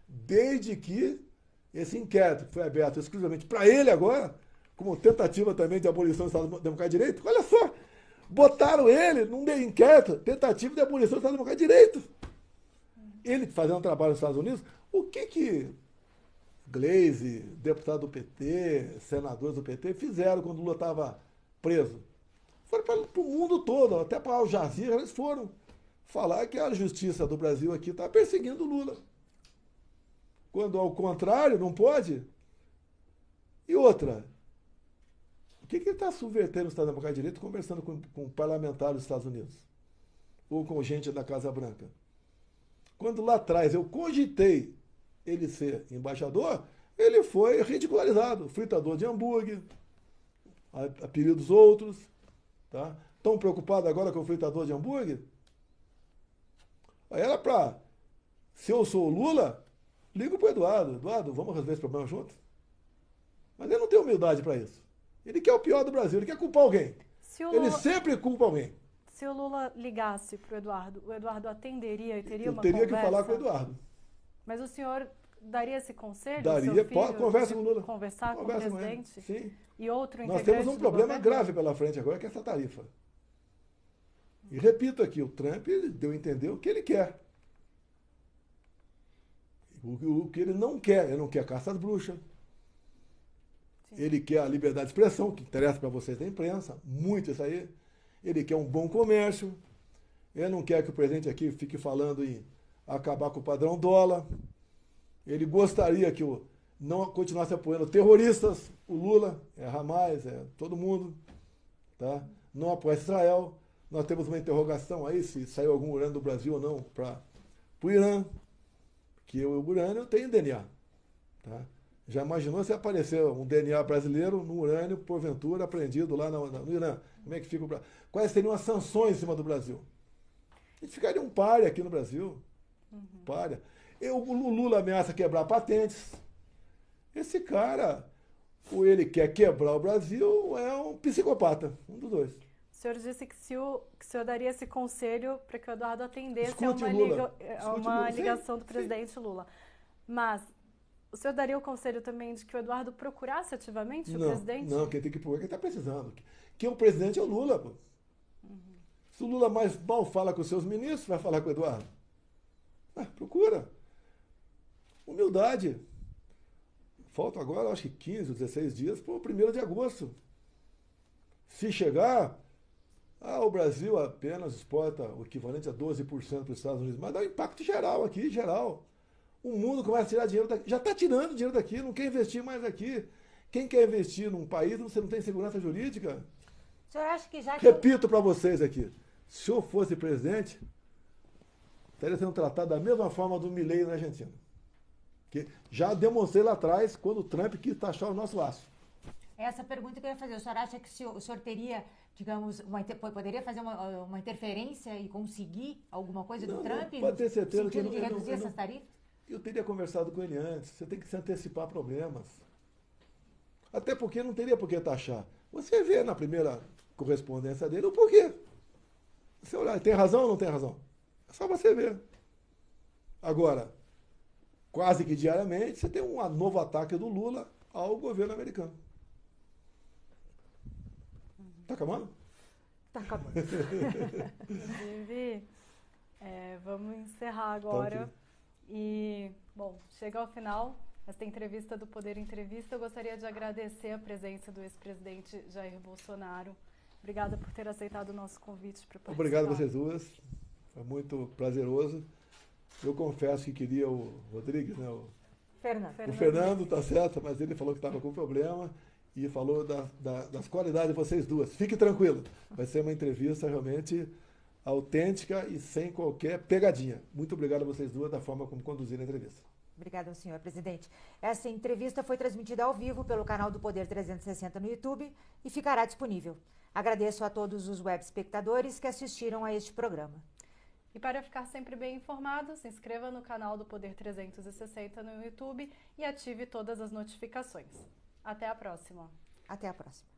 Desde que esse inquérito que foi aberto exclusivamente para ele agora, como tentativa também de abolição do Estado Democrático de Direito, olha só, botaram ele num inquérito, tentativa de abolição do Estado Democrático de Direito. Ele fazendo trabalho nos Estados Unidos, o que Gleisi, deputado do PT, senadores do PT, fizeram quando o Lula estava preso? Foram para o mundo todo, até para Al Jazeera, eles foram falar que a justiça do Brasil aqui está perseguindo o Lula. Quando, ao contrário, não pode. E outra, o que ele está subvertendo o Estado Democrático de Direito conversando com parlamentares dos Estados Unidos? ou com gente da Casa Branca. Quando lá atrás eu cogitei ele ser embaixador, ele foi ridicularizado, fritador de hambúrguer, apelidos outros, tá? Tão preocupado agora com o fritador de hambúrguer? Aí era para, se eu sou o Lula, ligo para o Eduardo. Eduardo, vamos resolver esse problema juntos? Mas ele não tem humildade para isso. Ele quer o pior do Brasil, ele quer culpar alguém. Ele sempre culpa alguém. Se o Lula ligasse para o Eduardo atenderia e teria uma conversa? Eu teria que falar com o Eduardo. Mas o senhor daria esse conselho? Daria, conversa com o Lula. Conversar com o presidente? Sim. E outro Nós temos um problema grave pela frente agora, que é essa tarifa. E repito aqui, o Trump deu a entender o que ele quer. O que ele não quer caça às bruxas. Sim. Ele quer a liberdade de expressão, que interessa para vocês da imprensa, muito isso aí. Ele quer um bom comércio. Ele não quer que o presidente aqui fique falando em acabar com o padrão dólar. Ele gostaria que não continuasse apoiando terroristas, o Lula, Hamas, todo mundo, tá? Não apoia Israel. Nós temos uma interrogação aí se saiu algum urânio do Brasil ou não para o Irã, que o urânio tem DNA. Tá? Já imaginou se aparecer um DNA brasileiro no urânio, porventura, apreendido lá no Irã? Como é que fica o Brasil? Quais seriam as sanções em cima do Brasil? A gente ficaria um páreo aqui no Brasil. Páreo. O Lula ameaça quebrar patentes. Esse cara, ou ele quer quebrar o Brasil, ou é um psicopata. Um dos dois. O senhor disse que o senhor daria esse conselho para que o Eduardo atendesse a uma ligação do presidente Lula. Mas o senhor daria o conselho também de que o Eduardo procurasse ativamente o presidente? Não, quem tem que procurar é quem está precisando. Quem é o presidente é o Lula. Pô. Se o Lula mais mal fala com os seus ministros, vai falar com o Eduardo. Procura. Humildade. Faltam agora, acho que 15 ou 16 dias para o 1º de agosto. Se chegar... o Brasil apenas exporta o equivalente a 12% para os Estados Unidos, mas dá um impacto geral aqui, geral. O mundo começa a tirar dinheiro daqui, já está tirando dinheiro daqui, não quer investir mais aqui. Quem quer investir num país, você não tem segurança jurídica? O senhor acha que já... Repito para vocês aqui, se eu fosse presidente, estaria sendo tratado da mesma forma do Milei na Argentina. Que já demonstrei lá atrás, quando o Trump quis taxar o nosso aço. Essa pergunta que eu ia fazer, o senhor acha que o senhor teria, digamos, poderia fazer uma interferência e conseguir alguma coisa do Trump? Pode ter certeza que de reduzir essas tarifas? Eu teria conversado com ele antes. Você tem que se antecipar a problemas. Até porque não teria por que taxar. Você vê na primeira correspondência dele o porquê. Você olhar, tem razão ou não tem razão? É só você ver. Agora, quase que diariamente, você tem um novo ataque do Lula ao governo americano. Tá acabando? Tá acabando. Inclusive, vamos encerrar agora. Tá, okay. E, bom, chega ao final esta entrevista do Poder Entrevista. Eu gostaria de agradecer a presença do ex-presidente Jair Bolsonaro. Obrigada por ter aceitado o nosso convite para participar. Obrigado a vocês duas. Foi muito prazeroso. Eu confesso que queria o Rodrigues, né? O Fernando, tá certo, mas ele falou que estava com problema e falou das qualidades de vocês duas. Fique tranquilo. Vai ser uma entrevista realmente autêntica e sem qualquer pegadinha. Muito obrigado a vocês duas da forma como conduziram a entrevista. Obrigada, senhor presidente. Essa entrevista foi transmitida ao vivo pelo canal do Poder 360 no YouTube e ficará disponível. Agradeço a todos os web espectadores que assistiram a este programa. E para ficar sempre bem informado, se inscreva no canal do Poder 360 no YouTube e ative todas as notificações. Até a próxima. Até a próxima.